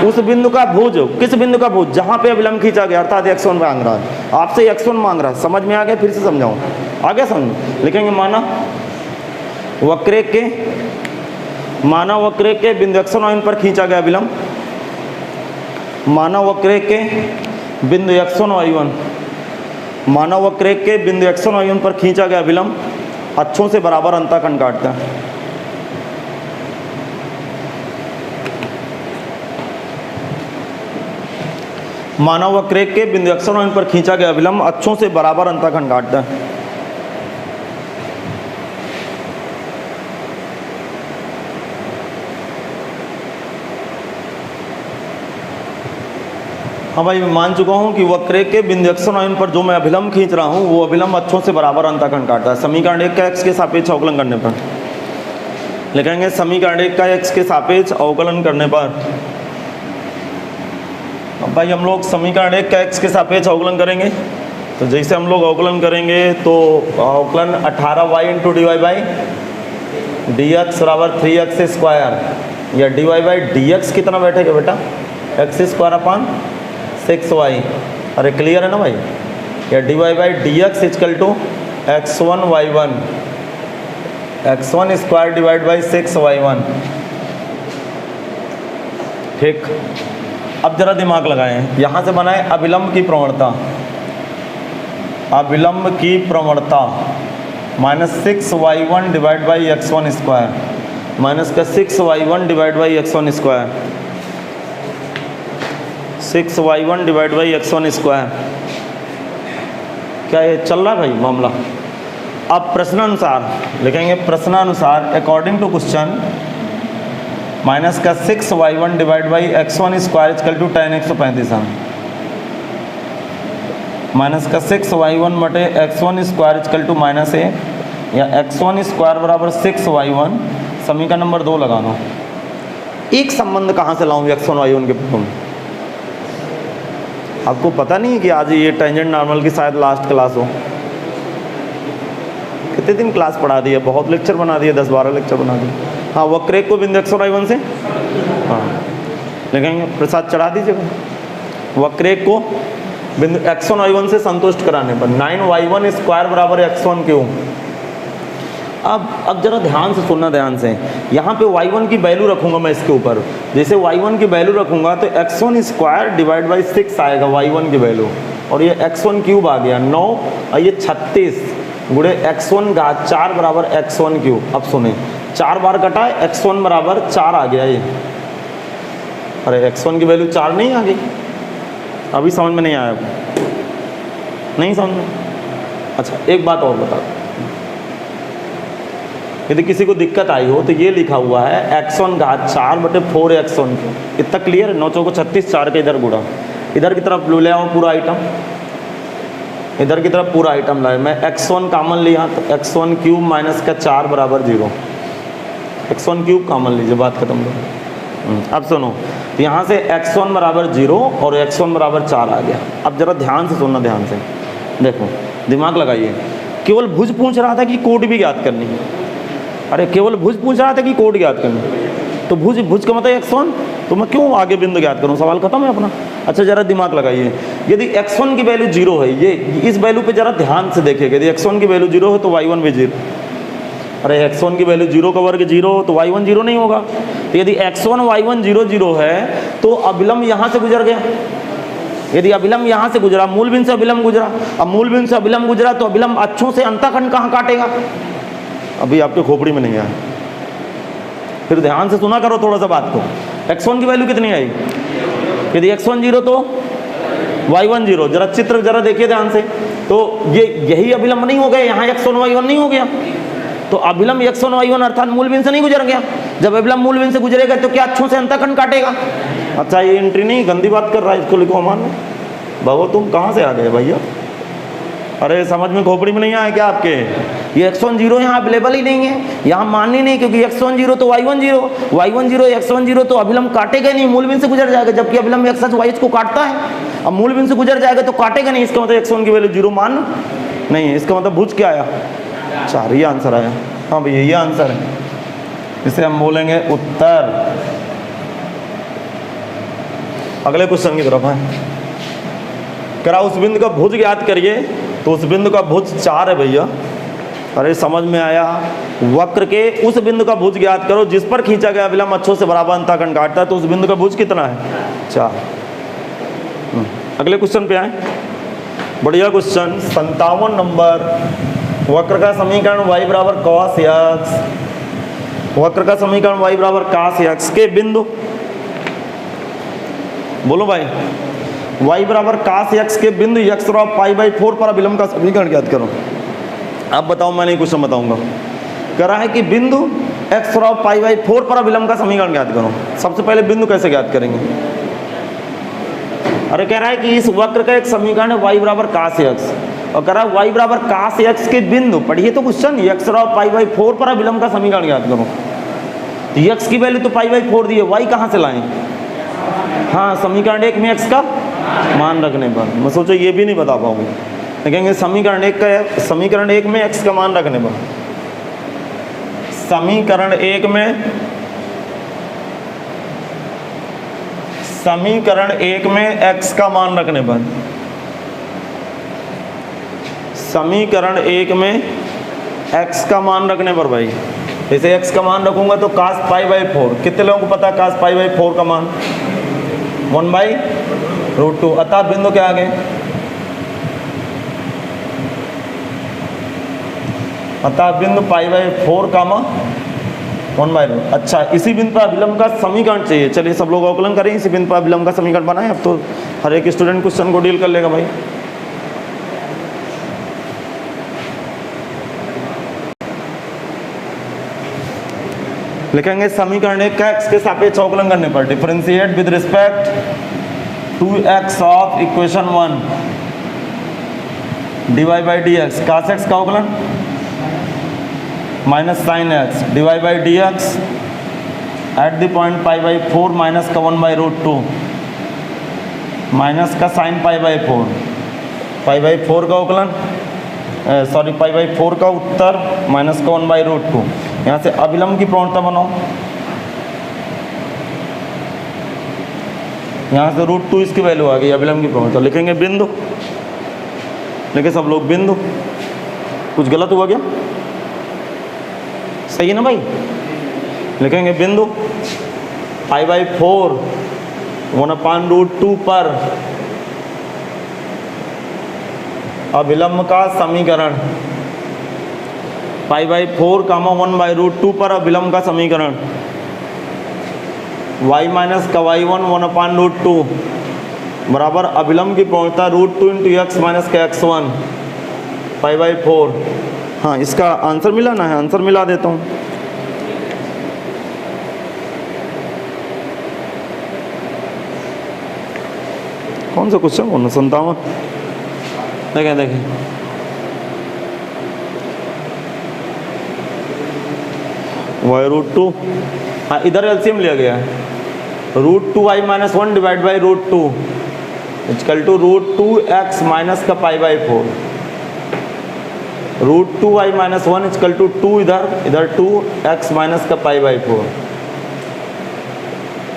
उस बिंदु का भुज। किस बिंदु का भुज? जहां पे अभिलंब खींचा गया, अर्थात x1 मांग रहा है आपसे, x1 मांग रहा है। समझ में आ गया? फिर से समझाऊं, आगे समझ लिखेंगे। माना वक्र के बिंदु x1 y1 पर खींचा गया अभिलंब, मानव वक्र के बिंदु x1 y1, मानव वक्र के बिंदु x1 y1 पर खींचा गया अभिलंब अक्षों से बराबर अंतःखंड काटता है। मानव वक्र के बिंदु x1 y1 पर खींचा गया अभिलंब अक्षों से बराबर अंतःखंड काटता है। हाँ भाई, मैं मान चुका हूँ कि वक्र के बिंदु x1 y1 पर जो मैं अभिलंब खींच रहा हूँ वो अभिलंब अक्षों से बराबर अंतःखंड काटता है। समीकरण 1 का x के सापेक्ष अवकलन करने पर लिखेंगे, समीकरण 1 का x के सापेक्ष अवकलन करने पर। अब भाई हम लोग समीकरण 1 का x के सापेक्ष अवकलन करेंगे, तो जैसे हम लोग अवकलन करेंगे तो अवकलन 18y × dy बाई dx बराबर 3x स्क्वायर, या dy बाई dx कितना बैठेगा बेटा? x² 6y। अरे क्लियर है ना भाई? या dy by dx equal to x1 y1, x1 square divide by 6y1। ठीक, अब जरा दिमाग लगाएं, यहाँ से बनाए अभिलंब की प्रवणता, अभिलंब की प्रवणता -6y1 divide by x1 square, minus का 6y1 divide by x1 square, 6y1 divide by x1 square. क्या ये चल रहा है भाई मामला? अब प्रश्नानुसार लिखेंगे, प्रश्नानुसार अकॉर्डिंग टू क्वेश्चन माइनस का 6y1 divide by x1 square equal to tan 135 है, माइनस का 6y1 बटे x1 square equal to -a, या x1 स्क्वायर बराबर 6y1। समीकरण नंबर 2 लगाना। एक संबंध कहाँ से लाऊं x1 y1 के पूर्ण? आपको पता नहीं है कि आज ये टेंजेंट नॉर्मल की शायद लास्ट क्लास हो? कितने दिन क्लास पढ़ा दी है? बहुत लेक्चर बना दिए, 10-12 लेक्चर बना दिए। हाँ वक्रेक को बिंदु x और y1 से, हाँ लिखेंगे प्रसाद चढ़ा दीजिएगा। वक्रेक को बिंदु x1 y1 से संतुष्ट कराने पर 9y1 स्क्वायर बराबर x1 क्यों। अब जरा ध्यान से सुनना, ध्यान से, यहाँ पे y1 की वैल्यू रखूंगा मैं इसके ऊपर। जैसे y1 की वैल्यू रखूंगा तो x1 स्क्वायर डिवाइड बाई 6 आएगा y1 की वैल्यू, और ये x1 क्यूब आ गया 9 और ये 36 गुणे x1 घात 4 बराबर x1 क्यूब। अब सुने 4 बार कटा है x1 बराबर 4 आ गया ये। अरे x1 की वैल्यू 4 नहीं आ गई, अभी समझ में नहीं आया, नहीं समझ में। अच्छा एक बात और बता, यदि किसी को दिक्कत आई हो तो ये लिखा हुआ है x1 घात 4 बटे 4x1 क्यूब। इतना क्लियर है, 9 चौको 36, 4 के इधर गुणा, इधर की तरफ ले आओ पूरा आइटम, इधर की तरफ पूरा आइटम लाए। मैं x1 कॉमन लिया तो x1 क्यूब माइनस का 4 बराबर 0, x1 क्यूब कॉमन लीजिए, बात खत्म करो। अब सुनो, तो यहाँ से x1 बराबर 0 और x1 बराबर 4 आ गया। अब जरा ध्यान से सुनना, ध्यान से देखो, दिमाग लगाइए। केवल भुज पूछ रहा था कि कोड भी ज्ञात करनी है। अरे केवल भुज पूछ रहा था कि कोड ज्ञात करनी, तो भुज का मतलब x1, तो मैं क्यों आगे बिंदु ज्ञात करूँ, सवाल खत्म है अपना। अच्छा जरा दिमाग लगाइए, यदि x1 की वैल्यू 0 है, ये इस वैल्यू पे जरा ध्यान से देखिएगा, यदि x1 की वैल्यू 0 है तो y1 भी 0। अरे x1 की वैल्यू 0 का वर्ग 0 तो y1 0 नहीं होगा। तो यदि x1 y1 0 0 है तो अभिलंब यहाँ से गुजर गया। यदि अभिलंब यहाँ से गुजरा, मूल बिंदु से अभिलंब गुजरा, अब मूल बिंदु से अभिलंब गुजरा तो अभिलंब अक्षों से अंतःखंड कहाँ काटेगा, अभी आपके खोपड़ी में नहीं आया। फिर ध्यान से सुना करो थोड़ा सा बात को। x1 की वैल्यू कितनी आई, यदि x1 0 तो y1 0, जरा चित्र जरा देखिए ध्यान से, तो ये यही अभिलंब नहीं हो गया, यहाँ x1 y1 नहीं हो गया, तो अभिलंब x1 y1 अर्थात मूल बिंदु से नहीं गुजर गया। जब अभिलंब मूल बिंदु से गुजरेगा तो क्या अक्षों से अंतःखंड काटेगा। अच्छा ये एंट्री नहीं, गंदी बात कर रहा है, इसको लिखो अमान में। बाबू तुम कहाँ से आ गए भैया, अरे समझ में खोपड़ी में नहीं आया क्या आपके। ये x1 0 यहाँ अवेलेबल ही नहीं है, यहाँ माननी नहीं, क्योंकि x1 0 तो y1 0, y1 0 x1 0 तो अभिलंब काटेगा नहीं, मूल बिंदु से गुजर जाएगा, जबकि अभिलंब x y को काटता है। अब मूल बिंदु से गुजर जाएगा तो काटेगा नहीं, इसका मतलब x1 की वैल्यू 0 मान नहीं है। इसका मतलब भुज क्या आया, 4, ये आंसर आया। हाँ भैया ये आंसर है, इसे हम बोलेंगे उत्तर। अगले क्वेश्चन की तरफ है, करा उस बिंदु का भुज ज्ञात करिए, तो उस बिंदु का भुज 4 है भैया। अरे समझ में आया, वक्र के उस बिंदु का भुज ज्ञात करो जिस पर खींचा गया अभिलंब अक्षों से बराबर अंतःखंड काटता है, तो उस बिंदु का भुज कितना है, 4। अगले क्वेश्चन पे आए, बढ़िया क्वेश्चन 57 नंबर। वक्र का समीकरण y बराबर cos x, वक्र का समीकरण y बराबर cos x के बिंदु, बोलो भाई, y बराबर cos x के बिंदु x और π/4 पर अभिलंब का समीकरण ज्ञात करो। अब बताओ, मैंने क्वेश्चन बताऊंगा। कह रहा है कि बिंदु x और π/4 पर अभिलंब का समीकरण ज्ञात करो। सबसे पहले बिंदु कैसे ज्ञात करेंगे। अरे कह रहा है कि इस वक्र का एक समीकरण है y बराबर cos x, और कह रहा है y बराबर cos x के बिंदु, पढ़िए तो क्वेश्चन, x और π/4 पर अभिलंब का समीकरण ज्ञात करो। तो x की वैल्यू तो π/4 दी है, y कहाँ से लाएं। हाँ समीकरण 1 में x का मान रखने पर। मैं सोचो ये भी नहीं बता पाओगे, देखेंगे समीकरण 1 का, समीकरण 1 में x का मान रखने पर, समीकरण 1 में, समीकरण 1 में x का मान रखने पर, समीकरण 1 में x का मान रखने पर भाई, जैसे x का मान रखूंगा तो cos π/4, कितने लोगों को पता है cos π/4 का मान 1/√2, अतः बिंदु क्या आ गए, अतः बिंदु π/4 का मान 1/√। अच्छा इसी बिंदु पर अभिलंब का समीकरण चाहिए, चलिए सब लोग अवकलन करें, इसी बिंदु पर अभिलंब का समीकरण बनाएं। अब तो हर एक स्टूडेंट क्वेश्चन को डील कर लेगा भाई। लिखेंगे समीकरण 1 का x के सापेक्ष अवकलन करने पर, differentiate with respect to x of equation 1 dy by d x, cos x का अवकलन minus sine x dy by d x at the point π/4 minus का 1/√2 माइनस का साइन π/4, π/4 का अवकलन, सॉरी π/4 का उत्तर माइनस का 1/√2। यहाँ से अभिलंब की प्रवणता बनाओ, यहाँ से √2 इसकी वैल्यू आ गई, अभिलंब की प्रवणता लिखेंगे बिंदु, लिखे सब लोग बिंदु। कुछ गलत हुआ क्या? सही है ना भाई? लिखेंगे बिंदु π/4 1/√2 पर अभिलंब का समीकरण, π/4 1/√2 पर अभिलंब का समीकरण y माइनस का y1 1/√2 बराबर अभिलंब की प्रवणता √2 × x माइनस का x1 π/4। हाँ, इसका आंसर मिला ना है, आंसर मिला देता हूँ। कौन सा क्वेश्चन? 59। देखें देखें, y√2, हाँ इधर एलसीएम लिया गया है, √2y - 1 divide by √2 equal to √2x minus का π/4, √2y - 1 इक्वल टू 2, इधर 2x माइनस का π/4,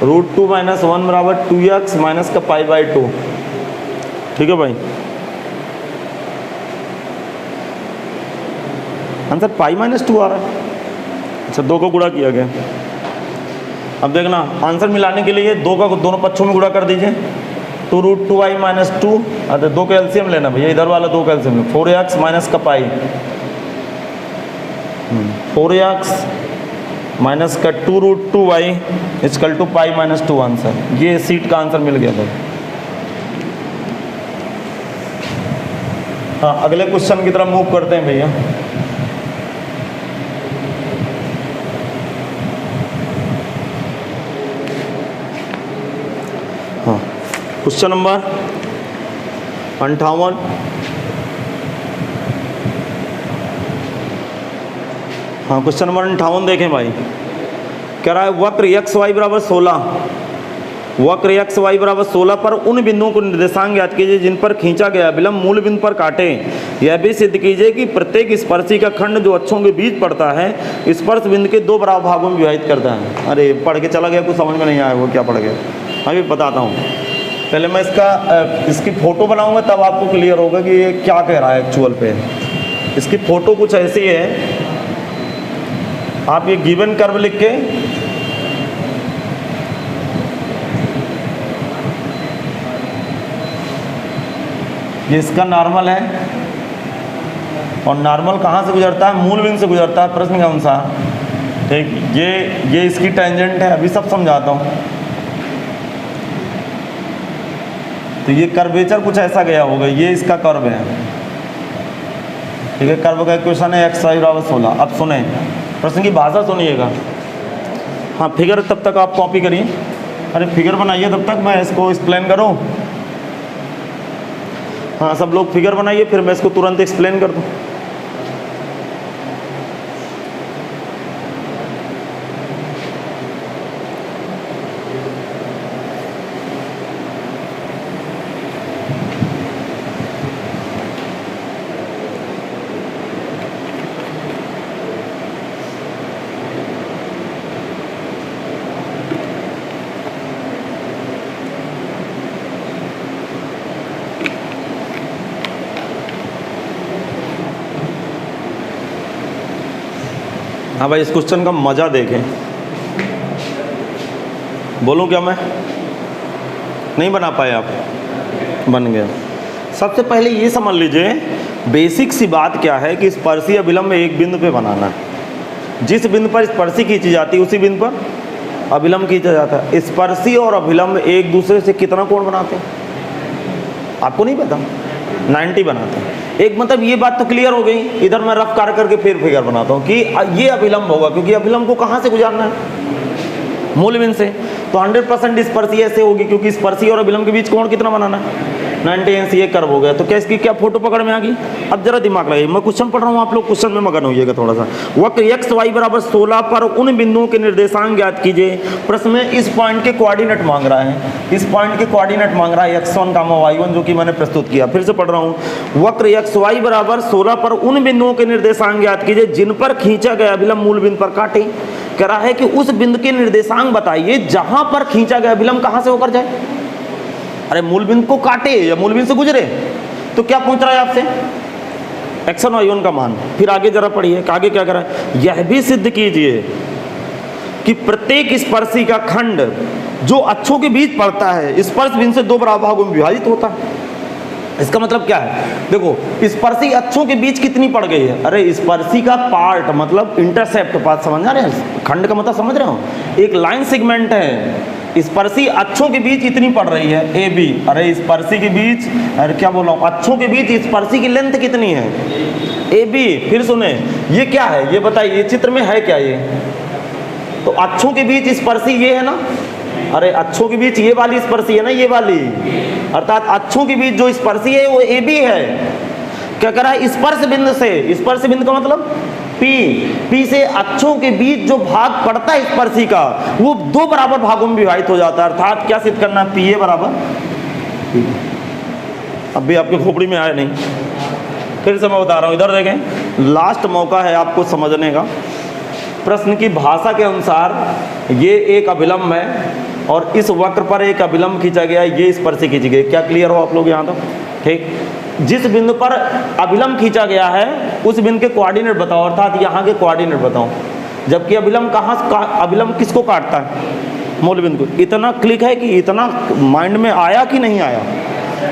√2 - 1 बराबर 2x माइनस का π/2। ठीक है भाई, आंसर π-2 आ रहा है। अच्छा, 2 को गुणा किया गया। अब देखना, आंसर मिलाने के लिए 2 का दोनों पक्षों में गुणा कर दीजिए, तो √2y - 2, अरे 2 का एलसीएम लेना भैया, इधर वाला 2 का एलसीएम, 4x माइनस का पाई, 4x माइनस का 2 √2y इक्वल टू π-2 आंसर। ये सीट का आंसर मिल गया भाई। हाँ, अगले क्वेश्चन की तरफ मूव करते हैं भैया। हाँ, क्वेश्चन नंबर 58। हाँ, क्वेश्चन नंबर 58 देखें भाई, कह रहा है वक्र x y बराबर 16, वक्र x y बराबर 16 पर उन बिंदुओं को निर्देशांक ज्ञात कीजिए जिन पर खींचा गया अभिलंब मूल बिंदु पर काटे। यह भी सिद्ध कीजिए कि प्रत्येक स्पर्शी का खंड जो अक्षों के बीच पड़ता है स्पर्श बिंदु के 2 बराबर भागों में विभाजित करता है। अरे पढ़ के चला गया, कुछ समझ में नहीं आया, वो क्या पढ़ गया? अभी बताता हूँ। पहले मैं इसकी फ़ोटो बनाऊँगा, तब आपको क्लियर होगा कि ये क्या कह रहा है एक्चुअल पे। इसकी फ़ोटो कुछ ऐसी है, आप ये गिवन कर्व लिख के ये इसका नॉर्मल है, और नॉर्मल कहाँ से गुजरता है? मूल बिंदु से गुजरता है प्रश्न के अनुसार। ठीक, ये इसकी टेंजेंट है, अभी सब समझाता हूँ। तो ये कर्वेचर कुछ ऐसा गया होगा, ये इसका कर्व है। ठीक है, कर्व का इक्वेशन है x y बराबर 16। अब सुने, प्रश्न की भाषा सुनिएगा। हाँ, फिगर तब तक आप कॉपी करिए, अरे फिगर बनाइए तब तक मैं इसको एक्सप्लेन करूँ। हाँ, सब लोग फिगर बनाइए, फिर मैं इसको तुरंत एक्सप्लेन कर दूँ। हाँ भाई, इस क्वेश्चन का मज़ा देखें। बोलूँ क्या मैं? नहीं बना पाए आप? बन गया। सबसे पहले ये समझ लीजिए, बेसिक सी बात क्या है कि स्पर्शी अभिलंब एक बिंदु पे बनाना है। जिस बिंदु पर स्पर्शी खींची जाती है उसी बिंदु पर अभिलंब खींचा जाता है। स्पर्शी और अभिलंब एक दूसरे से कितना कोण बनाते हैं आपको नहीं पता? 90 बनाते हैं। एक मतलब ये बात तो क्लियर हो गई। इधर मैं रफ कार्य करके फिर फिगर बनाता हूँ कि ये अभिलंब होगा, क्योंकि अभिलंब को कहाँ से गुजारना है? मूल बिंदु से। तो 100% स्पर्शी ऐसे होगी, क्योंकि स्पर्शी और अभिलंब के बीच कोण कितना बनाना है? 90 अंश ये कर्व हो गया। तो क्या इसकी क्या फोटो पकड़ में आ गई? अब जरा दिमाग लगाइए, मैं क्वेश्चन पढ़ रहा हूँ, आप लोग क्वेश्चन में मगन होइएगा थोड़ा सा। वक्र एक्स वाई बराबर 16 पर उन बिंदुओं के निर्देशांक ज्ञात कीजिए। प्रश्न में इस पॉइंट के कोऑर्डिनेट मांग रहा है, इस पॉइंट के कोऑर्डिनेट मांग रहा है x1, y1, जो कि मैंने प्रस्तुत किया। फिर से पढ़ रहा हूँ, वक्र एक्स वाई बराबर 16 पर उन बिंदुओं के निर्देशांक ज्ञात कीजिए जिन पर खींचा गया अभिलंब मूल बिंदु पर काटे। कह रहा है कि उस बिंदु के निर्देशांक बताइए जहां पर खींचा गया अभिलंब कहां से होकर जाए। अरे मूल बिंदु को काटे या मूल बिंदु से गुजरे। तो क्या पूछ रहा है आपसे? x1 y1 का मान। फिर आगे जरा पढ़िए, आगे क्या कर रहा है, यह भी सिद्ध कीजिए कि प्रत्येक स्पर्शी का खंड जो अक्षों के बीच पड़ता है स्पर्श बिंदु से दो बराबर भागों में विभाजित होता है। इसका मतलब क्या है? देखो, स्पर्शी अक्षों के बीच कितनी पड़ गई है? अरे स्पर्शी का पार्ट मतलब इंटरसेप्ट पार्ट, समझ रहे हैं? खंड का मतलब समझ रहे हो? एक लाइन सेगमेंट है, स्पर्शी अक्षों के बीच इतनी पड़ रही है ए बी। अरे स्पर्शी के बीच, अरे क्या बोल रहा हूँ, अक्षों के बीच स्पर्शी की लेंथ कितनी है? A B. फिर सुने, ये क्या है ये बताइए, चित्र में है क्या ये? तो अक्षों के बीच स्पर्शी ये है ना, अरे अक्षों के बीच ये वाली स्पर्शी है ना, ये वाली, अर्थात अक्षों के बीच जो स्पर्शी है वो ए बी है। क्या कह रहा है? स्पर्श बिंदु से, स्पर्श बिंदु का मतलब P से अक्षों के बीच जो भाग पड़ता है स्पर्शी का वो दो बराबर भागों में विभाजित हो जाता है। अर्थात क्या सिद्ध करना है? PA बराबर P। अब भी आपके खोपड़ी में आया नहीं, फिर से मैं बता रहा हूँ, इधर देखें, लास्ट मौका है आपको समझने का। प्रश्न की भाषा के अनुसार ये एक अभिलंब है और इस वक्र पर एक अभिलंब खींचा गया है, ये स्पर्शी खींची गई। क्या क्लियर हो आप लोग यहाँ तक? ठीक। जिस बिंदु पर अभिलंब खींचा गया है उस बिंदु के कोऑर्डिनेट बताओ, अर्थात यहाँ के कोऑर्डिनेट बताओ। जबकि अभिलंब अभिलंब किसको काटता है? मूल बिंदु को। इतना क्लिक है कि इतना माइंड में आया कि नहीं आया?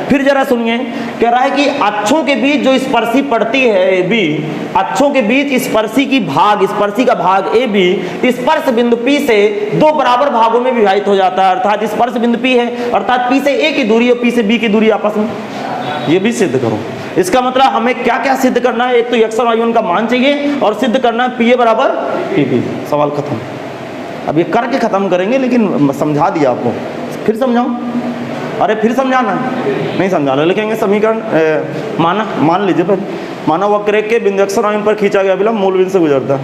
फिर जरा सुनिए, कह रहा है कि अक्षों के बीच जो स्पर्शी पड़ती है ए बी, अक्षों के बीच स्पर्शी का भाग ए बी स्पर्श बिंदु P से दो बराबर भागों में विभाजित हो जाता है। अर्थात स्पर्श बिंदु P है, अर्थात P से A की दूरी और P से B की दूरी आपस में, ये भी सिद्ध करो। इसका मतलब हमें क्या क्या सिद्ध करना है? एक तो x1 y1 का मान चाहिए और सिद्ध करना है PA बराबर PP। सवाल खत्म। अब ये करके खत्म करेंगे, लेकिन समझा दिया आपको, फिर समझाऊं? अरे फिर समझाना? नहीं समझाना। लिखेंगे समीकरण, मान लीजिए पहले, माना वक्र के बिंदु x1 y1 पर खींचा गया अभिलंब मूल बिंदु से गुजरता है।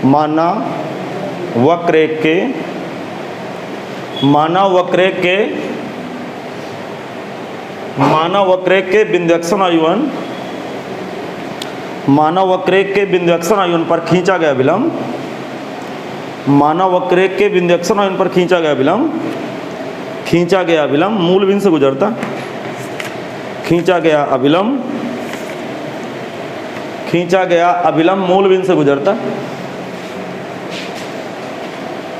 माना वक्र के बिंदु x1 y1, माना वक्र के बिंदु x1 y1 पर खींचा गया अभिलंब, माना वक्र के बिंदु x1 y1 पर खींचा गया अभिलंब मूल बिंदु से गुजरता, खींचा गया अभिलंब मूल बिंदु से गुजरता,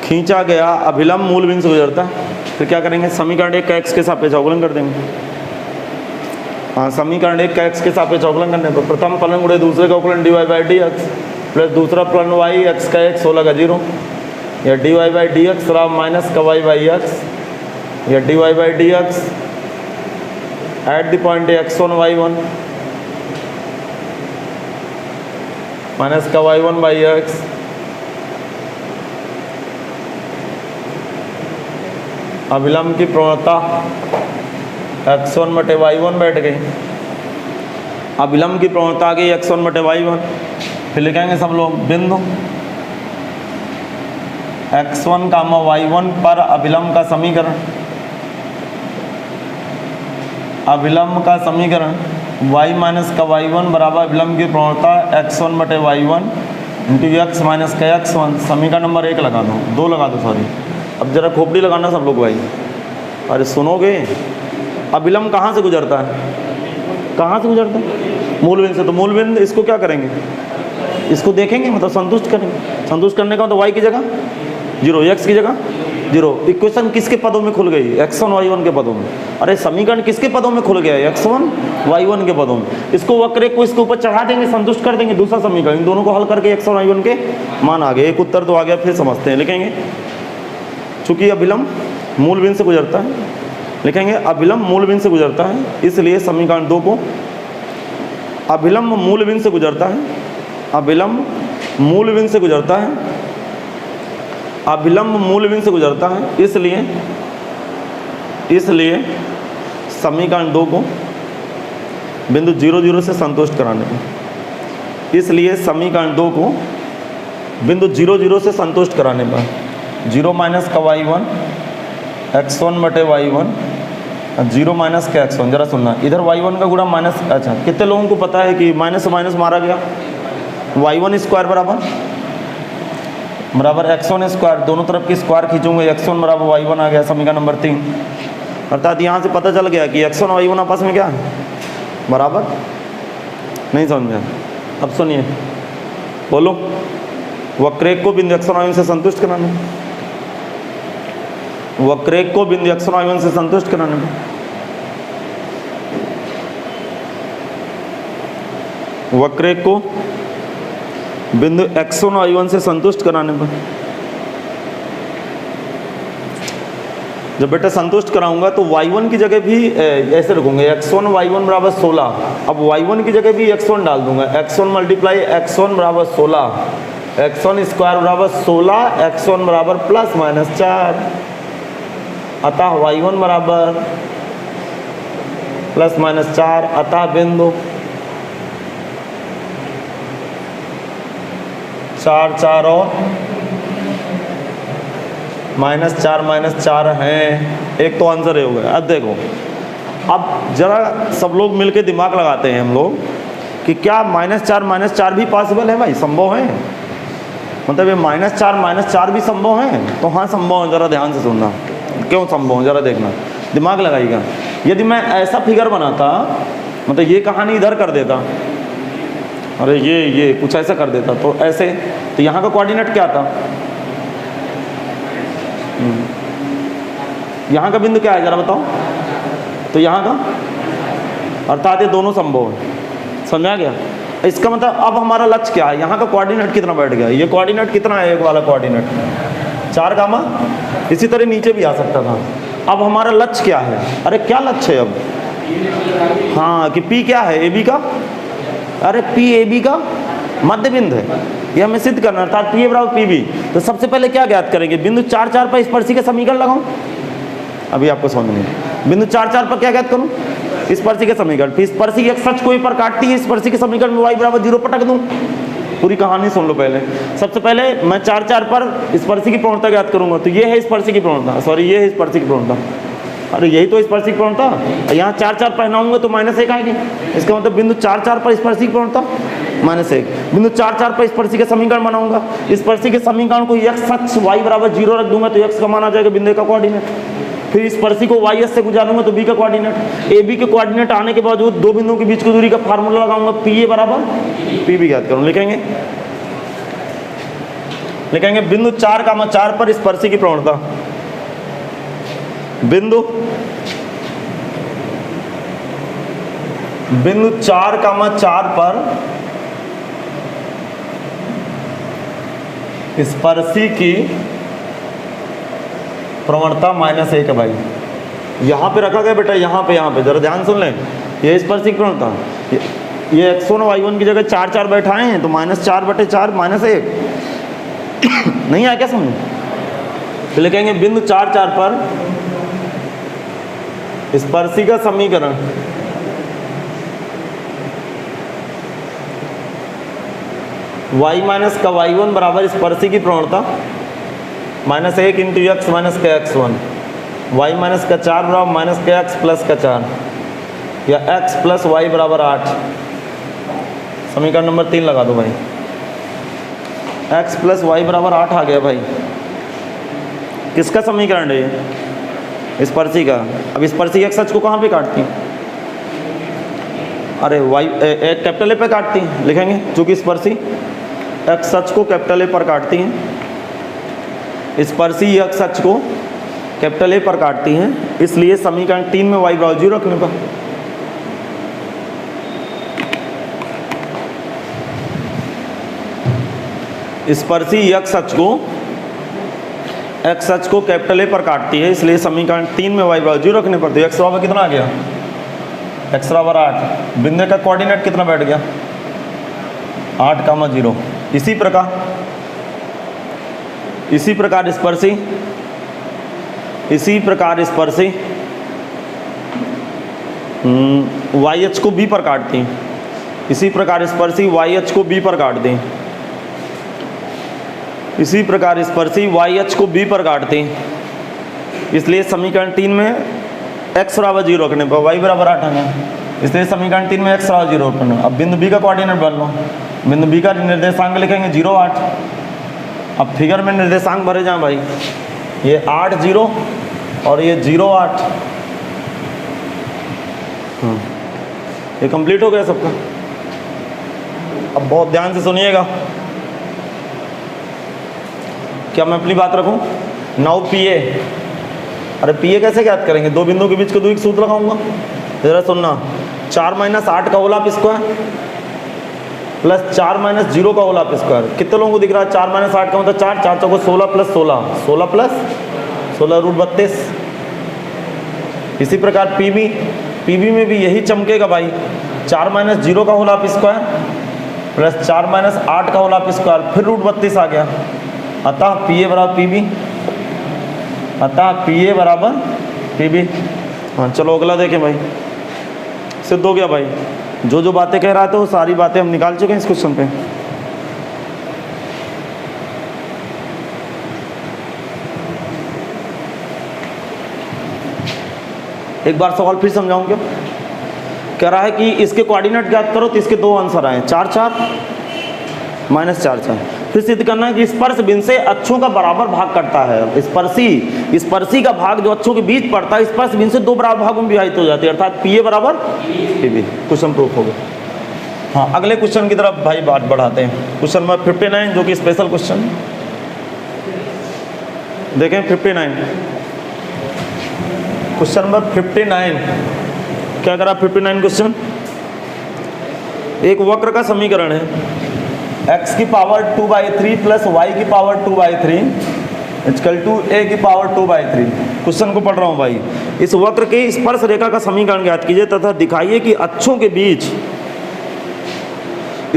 खींचा गया अभिलंब मूल बिंदु से गुजरता। फिर क्या करेंगे? समीकरण 1 का x के सापेक्ष अवकलन कर देंगे। हाँ, समीकरण 1 का x के सापेक्ष अवकलन करने पर प्रथम फलन गुणे दूसरे का अवकलन dy/dx प्लस दूसरा फलन y x का x 16 का 0, या dy/dx माइनस का y/x, या dy/dx eight the point x1 y1 minus का y1/x, अभिलंब की प्रवणता x1 बटे y1 बैठ गई, अभिलंब की प्रवणता आ गई x1 बटे y1। फिर लिखेंगे सब लोग बिंदु x1, y1 पर अभिलंब का समीकरण y माइनस का y1 बराबर अभिलंब की प्रवणता x1 बटे y1 इंटू x माइनस का x1। समीकरण नंबर 1 लगा दो, 2 लगा दो सॉरी। अब जरा खोपड़ी लगाना सब लोग भाई, अरे सुनोगे। अभिलंब कहाँ से गुजरता है? कहाँ से गुजरता है? मूल बिंदु से। तो मूल बिंदु इसको क्या करेंगे? इसको देखेंगे, मतलब संतुष्ट करेंगे। संतुष्ट करने का तो y की जगह 0, x की जगह 0। इक्वेशन किसके पदों में खुल गई? x1 y1 के पदों में। अरे समीकरण किसके पदों में खुल गया? x1 y1 के पदों में। इसको वक्र को इसके ऊपर चढ़ा देंगे, संतुष्ट कर देंगे। दूसरा समीकरण, इन दोनों को हल करके x1 y1 के मान आ गए। एक उत्तर तो आ गया। फिर समझते हैं, लिखेंगे चूंकि अभिलंब मूल बिंदु से गुजरता है, लिखेंगे अभिलंब मूल बिंदु से गुजरता है, इसलिए समीकरण 2 को अभिलंब मूल बिंदु से गुजरता है, अभिलंब मूल बिंदु से गुजरता है, अभिलंब मूल बिंदु से गुजरता है, इसलिए समीकरण 2 को बिंदु 0 0 से संतुष्ट कराने पर, इसलिए समीकरण 2 को बिंदु 0 0 से संतुष्ट कराने पर 0 माइनस का y1 x1 बटे y1 0 माइनस का x1, जरा सुनना, इधर y1 का गुणा माइनस, अच्छा कितने लोगों को पता है कि माइनस से माइनस मारा गया, y1 स्क्वायर बराबर x1 स्क्वायर, दोनों तरफ की स्क्वायर खींचूंगे, x1 बराबर y1 आ गया, समीकरण नंबर 3। अर्थात यहाँ से पता चल गया कि x1 और y1 आपस में क्या है, बराबर। नहीं समझ में? अब सुनिए, बोलो, वक्रेक को बिंदु x1 y1 से संतुष्ट कराना, वक्रेक को बिंदु x1 y1 से संतुष्ट कराने में, वक्रेक को बिंदु x1 y1 से संतुष्ट कराने पर, जब बेटा संतुष्ट कराऊंगा तो y1 की जगह भी ऐसे रखूंगे, x1 y1 बराबर 16। अब y1 की जगह भी x1 डाल दूंगा, x1 मल्टीप्लाई x1 बराबर 16, x1 स्क्वायर बराबर 16, x1 बराबर प्लस माइनस 4, अतः y1 बराबर प्लस माइनस 4, अतः बिंदु 4 4 और -4 हैं, एक तो आंसर ये हो गया। अब देखो, अब जरा सब लोग मिलके दिमाग लगाते हैं हम लोग कि क्या -4 भी पॉसिबल है भाई, संभव है, मतलब ये -4 भी संभव है? तो हाँ संभव है, जरा ध्यान से सुनना, क्यों संभव है जरा देखना, दिमाग लगाइएगा। यदि मैं ऐसा फिगर बनाता, मतलब ये कहानी इधर कर देता, अरे ये कुछ ऐसा कर देता, तो ऐसे, तो यहाँ का कोऑर्डिनेट क्या था, यहाँ का बिंदु क्या है जरा बताओ, तो यहाँ का, अर्थात ये दोनों संभव है, समझा गया? इसका मतलब अब हमारा लक्ष्य क्या है, यहाँ का कोऑर्डिनेट कितना बैठ गया, ये कोऑर्डिनेट कितना है, एक वाला कोऑर्डिनेट 4 गामा, इसी तरह नीचे भी आ सकता था। अब हमारा लक्ष्य क्या है, अरे क्या लक्ष्य है अब, हाँ कि P क्या है, AB का, अरे P AB का मध्य बिंदु है, ये हमें सिद्ध करना, अर्थात P बराबर PB। तो सबसे पहले क्या ज्ञात करेंगे, बिंदु 4 4 पर स्पर्शी के समीकरण लगाऊं, अभी आपको समझ नहीं, बिंदु 4 4 पर क्या ज्ञात करूं, स्पर्शी के समीकरण, फिर स्पर्शी एक सच कोई पर काटती है, स्पर्शी के समीकरण में y बराबर 0 पटक दूं। पूरी कहानी सुन लो पहले। सबसे पहले मैं 4 4 पर स्पर्शी की प्रवणता ज्ञात करूंगा, तो ये है स्पर्शी की प्रवणता, सॉरी ये है स्पर्शी की प्रवणता, अरे यही तो स्पर्शी की प्रवणता, यहाँ 4 4 पहनाऊंगा तो -1 आएगी, इसका मतलब बिंदु 4 4 पर स्पर्शी की प्रवणता -1, बिंदु 4 4 पर स्पर्शी के समीकरण बनाऊंगा, स्पर्शी के समीकरण को x सच y बराबर 0 रख दूंगा, तो x का मान आ जाएगा बिंदु का कोऑर्डिनेट, फिर स्पर्शी को y से गुजारूंगा तो b का कोऑर्डिनेट, ab के कोऑर्डिनेट आने के बावजूद दो बिंदुओं के बीच की दूरी का फार्मूला लगाऊंगा, pa बराबर pb ज्ञात करूँ, लिखेंगे बिंदु 4 पर स्पर्शी की प्रवणता, बिंदु 4 पर स्पर्शी की प्रवणता -1 है भाई, यहाँ पे रखा गया बेटा, यहाँ पे जरा ध्यान सुन लें, ये स्पर्शी की प्रवणता, ये x1 y1 की जगह 4 4 बैठाए हैं, तो -4 बटे 4 -1 नहीं आया क्या समझ? तो लिखेंगे बिंदु 4 4 पर स्पर्शी का समीकरण y माइनस का y1 बराबर स्पर्शी की प्रवणता -1 इंटू x माइनस का x1, y माइनस का 4 बराबर माइनस का x प्लस का 4, या x प्लस y बराबर 8। समीकरण नंबर 3 लगा दो भाई, x प्लस y बराबर 8 आ गया भाई। किसका समीकरण है ये? स्पर्शी का। अब स्पर्शी एक सच को कहाँ पे काटती है? अरे y एक कैपिटल ए पे काटती है, लिखेंगे चूँकि स्पर्शी एक सच को कैपिटल ए पर काटती हैं, स्पर्शी एक सच को कैपिटल ए पर काटती हैं, इसलिए समीकरण 3 में y बराबर 0 रखने पर स्पर्शी एक सच को कैपिटल ए पर काटती है, इसलिए समीकरण 3 में y बराबर 0 रखने पर तो x बराबर कितना आ गया? x बराबर 8। बिंदु का कोऑर्डिनेट कितना बैठ गया? 8,0। इसी प्रकार स्पर्शी वाई एच को बी पर काटते हैं, इसी प्रकार स्पर्शी वाई एच को बी पर काट दें, इसी प्रकार स्पर्शी वाई एच को बी पर काटते हैं। इसलिए समीकरण 3 में x बराबर 0 रखने पर y बराबर 8 आना, इसलिए समीकरण 3 में x बराबर 0 रखना। अब बिंदु b का कोऑर्डिनेट बन लो, बिंदु b का निर्देशांक लिखेंगे 0 8। अब फिगर में निर्देशांक भरे जाएं भाई, ये 8 0 और ये 0 8। ये कंप्लीट हो गया सबका। अब बहुत ध्यान से सुनिएगा, क्या मैं अपनी बात रखूं? नाउ पी ए, अरे पी ए कैसे ज्ञात करेंगे? दो बिंदुओं के बीच का दूरी का सूत्र लगाऊंगा, जरा सुनना। 4 - 8 का होल स्क्वायर प्लस 4 - 0 का होल स्क्वायर। कितने लोगों को दिख रहा है? 4 - 8 का मतलब 4 4 चौको 16 प्लस 16, 16 प्लस 16 √32। इसी प्रकार पीबी में भी यही चमकेगा भाई, 4 - 0 का होल स्क्वायर प्लस 4 - 8 का होल स्क्वायर, फिर √32 आ गया। अतः पी ए बराबर पीबी, अतः पी ए बराबर पीबी। हाँ चलो अगला देखें भाई, सिद्ध हो गया भाई। जो जो बातें कह रहा था वो सारी बातें हम निकाल चुके हैं इस क्वेश्चन पे। एक बार सवाल फिर समझाऊं क्या? कह रहा है कि इसके कोऑर्डिनेट ज्ञात करो, तो इसके दो आंसर आए, 4 4 -4 4। फिर सिद्ध करना है कि स्पर्श बिंदु से अक्षों का बराबर भाग करता है। स्पर्शी का भाग जो अक्षों के बीच पड़ता है, स्पर्श बिंदु से दो बराबर भागों में विभाजित हो जाती है, अर्थात पी ए बराबर पीबी। क्वेश्चन प्रूफ हो गया। हाँ अगले क्वेश्चन की तरफ भाई बात बढ़ाते हैं। क्वेश्चन नंबर 59 जो कि स्पेशल क्वेश्चन देखें। 59 क्वेश्चन नंबर 59 क्या करा? 59 क्वेश्चन, एक वक्र का समीकरण है x की पावर 2/3 प्लस y की पावर 2/3 इक्वल टू a की पावर 2/3। क्वेश्चन को पढ़ रहा हूँ भाई। इस वक्र के स्पर्श रेखा का समीकरण ज्ञात कीजिए तथा दिखाइए कि अक्षों के बीच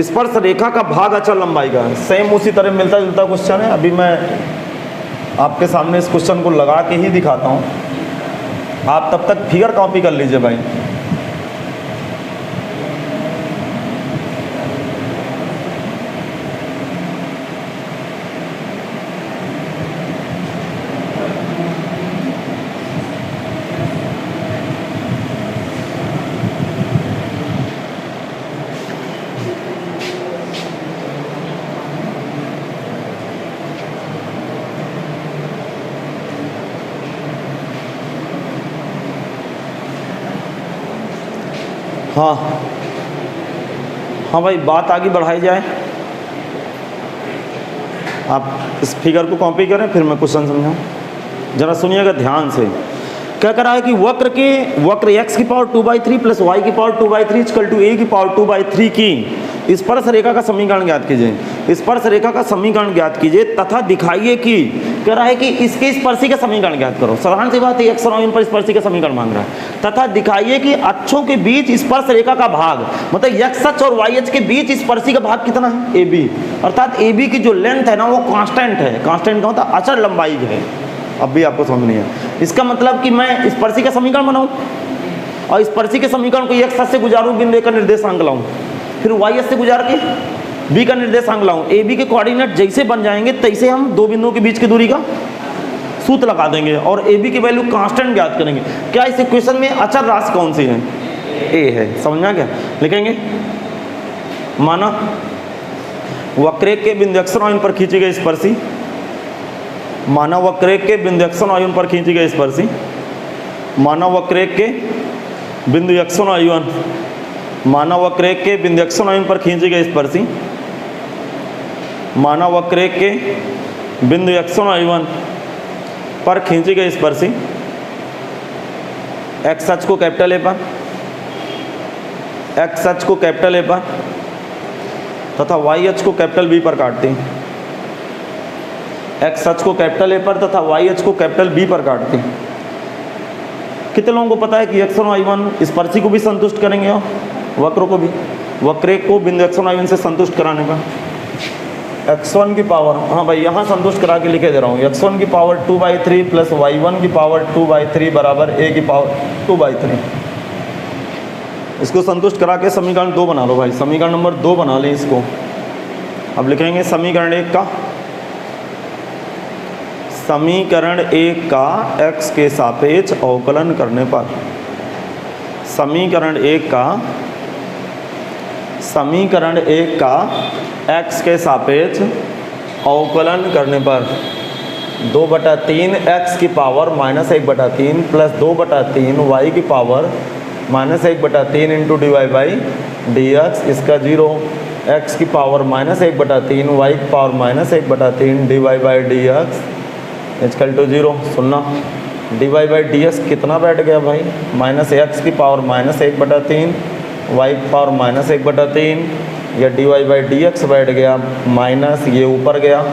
स्पर्श रेखा का भाग अचल लंबाई का। सेम उसी तरह मिलता जुलता क्वेश्चन है। अभी मैं आपके सामने इस क्वेश्चन को लगा के ही दिखाता हूँ, आप तब तक फिगर कॉपी कर लीजिए भाई। हाँ भाई बात आगे बढ़ाई जाए। आप इस फिगर को कॉपी करें, फिर मैं क्वेश्चन समझाऊँ। जरा सुनिएगा ध्यान से। क्या कर रहा है कि वक्र x की पावर 2/3 प्लस y की पावर 2/3 इक्वल टू a की पावर 2/3 की स्पर्श रेखा का समीकरण ज्ञात कीजिए। स्पर्श रेखा का समीकरण ज्ञात कीजिए तथा दिखाइए कि, कह रहा है कि इसके स्पर्शी का समीकरण ज्ञात करो। साधारण सी बात है, x और y पर स्पर्शी का समीकरण मांग रहा है। तथा दिखाइए कि अक्षों के बीच स्पर्श रेखा का भाग, मतलब x अक्ष और y अक्ष के बीच स्पर्शी का भाग कितना है? AB। अर्थात AB की जो लेंथ है ना वो कांस्टेंट है। कांस्टेंट का मतलब अचल लंबाई है। अब भी आपको समझ नहीं है। इसका मतलब कि मैं स्पर्शी का समीकरण बनाऊं और स्पर्शी के समीकरण को x अक्ष से गुजारूं, बिंदु का निर्देशांक लाऊं, फिर y अक्ष से गुजार के b का निर्देशांक लाऊं। AB के कोऑर्डिनेट जैसे बन जाएंगे तैसे हम दो बिंदुओं के बीच की दूरी का सूत्र लगा देंगे और AB की वैल्यू कांस्टेंट ज्ञात करेंगे। क्या इस इक्वेशन में अचल राशि कौन सी है? A है। समझना क्या? लिखेंगे माना वक्रेख के बिंदु x और y पर खींची गई स्पर्शी, माना वक्रेख के बिंदु x और y पर खींची गई स्पर्शी, माना वक्रेख के बिंदु x और y, माना वक्रेख के बिंदु x और y पर खींची गई स्पर्शी, माना वक्रेख के बिंदु x और y पर खींची गई स्पर्शी x अक्ष को कैपिटल ए पर, x अक्ष को कैपिटल ए पर तथा y अक्ष को कैपिटल बी पर काटते हैं। x अक्ष को कैपिटल ए पर तथा y अक्ष को कैपिटल बी पर काटते हैं। कितने लोगों को पता है कि x और y1 स्पर्शी को भी संतुष्ट करेंगे और वक्र को भी? वक्रेख को बिंदु x और y1 से संतुष्ट कराने पर x1 की पावर, हाँ भाई यहाँ संतुष्ट करा के लिखे दे रहा हूँ, x1 की पावर 2/3 प्लस y1 की पावर 2/3 बराबर a की पावर 2/3। इसको संतुष्ट करा के समीकरण 2 बना लो भाई, समीकरण नंबर 2 बना लें इसको। अब लिखेंगे समीकरण 1 का, समीकरण 1 का x के सापेक्ष अवकलन करने पर, समीकरण 1 का x के सापेक्ष अवकलन करने पर 2/3 x की पावर -1/3 प्लस 2/3 y की पावर -1/3 इंटू dy/dx, इसका 0, x की पावर -1/3 y की पावर -1/3 dy/dx इक्वल टू 0। सुनना, dy/dx कितना बैठ गया भाई, -x की पावर -1/3 y की पावर -1/3, या dy/dx बैठ गया माइनस, ये ऊपर गया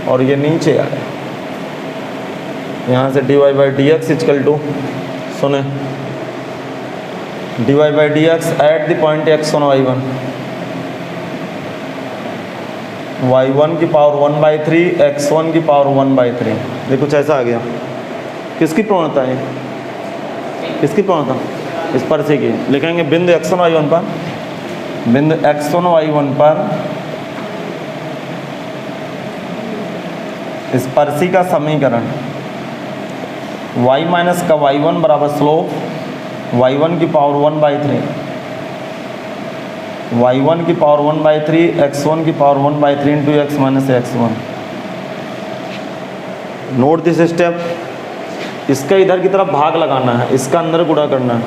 और ये नीचे आया, यहाँ से dy/dx इक्वल टू, सुने, dy/dx eight the point x1 y1 की पावर 1/3 x1 की पावर 1/3, ये कुछ ऐसा आ गया। किसकी प्रवणता है, किसकी प्रवणता, स्पर्शी की। लिखेंगे बिंदु x1 y1 पर, बिंदु x1 y1 पर स्पर्शी का समीकरण y माइनस का y1 बराबर स्लोप y1 की पावर 1/3, y1 की पावर 1/3 x1 की power 1/3 into x minus x1। Note this step, इसका इधर की तरफ भाग लगाना है, इसका अंदर गुणा करना है।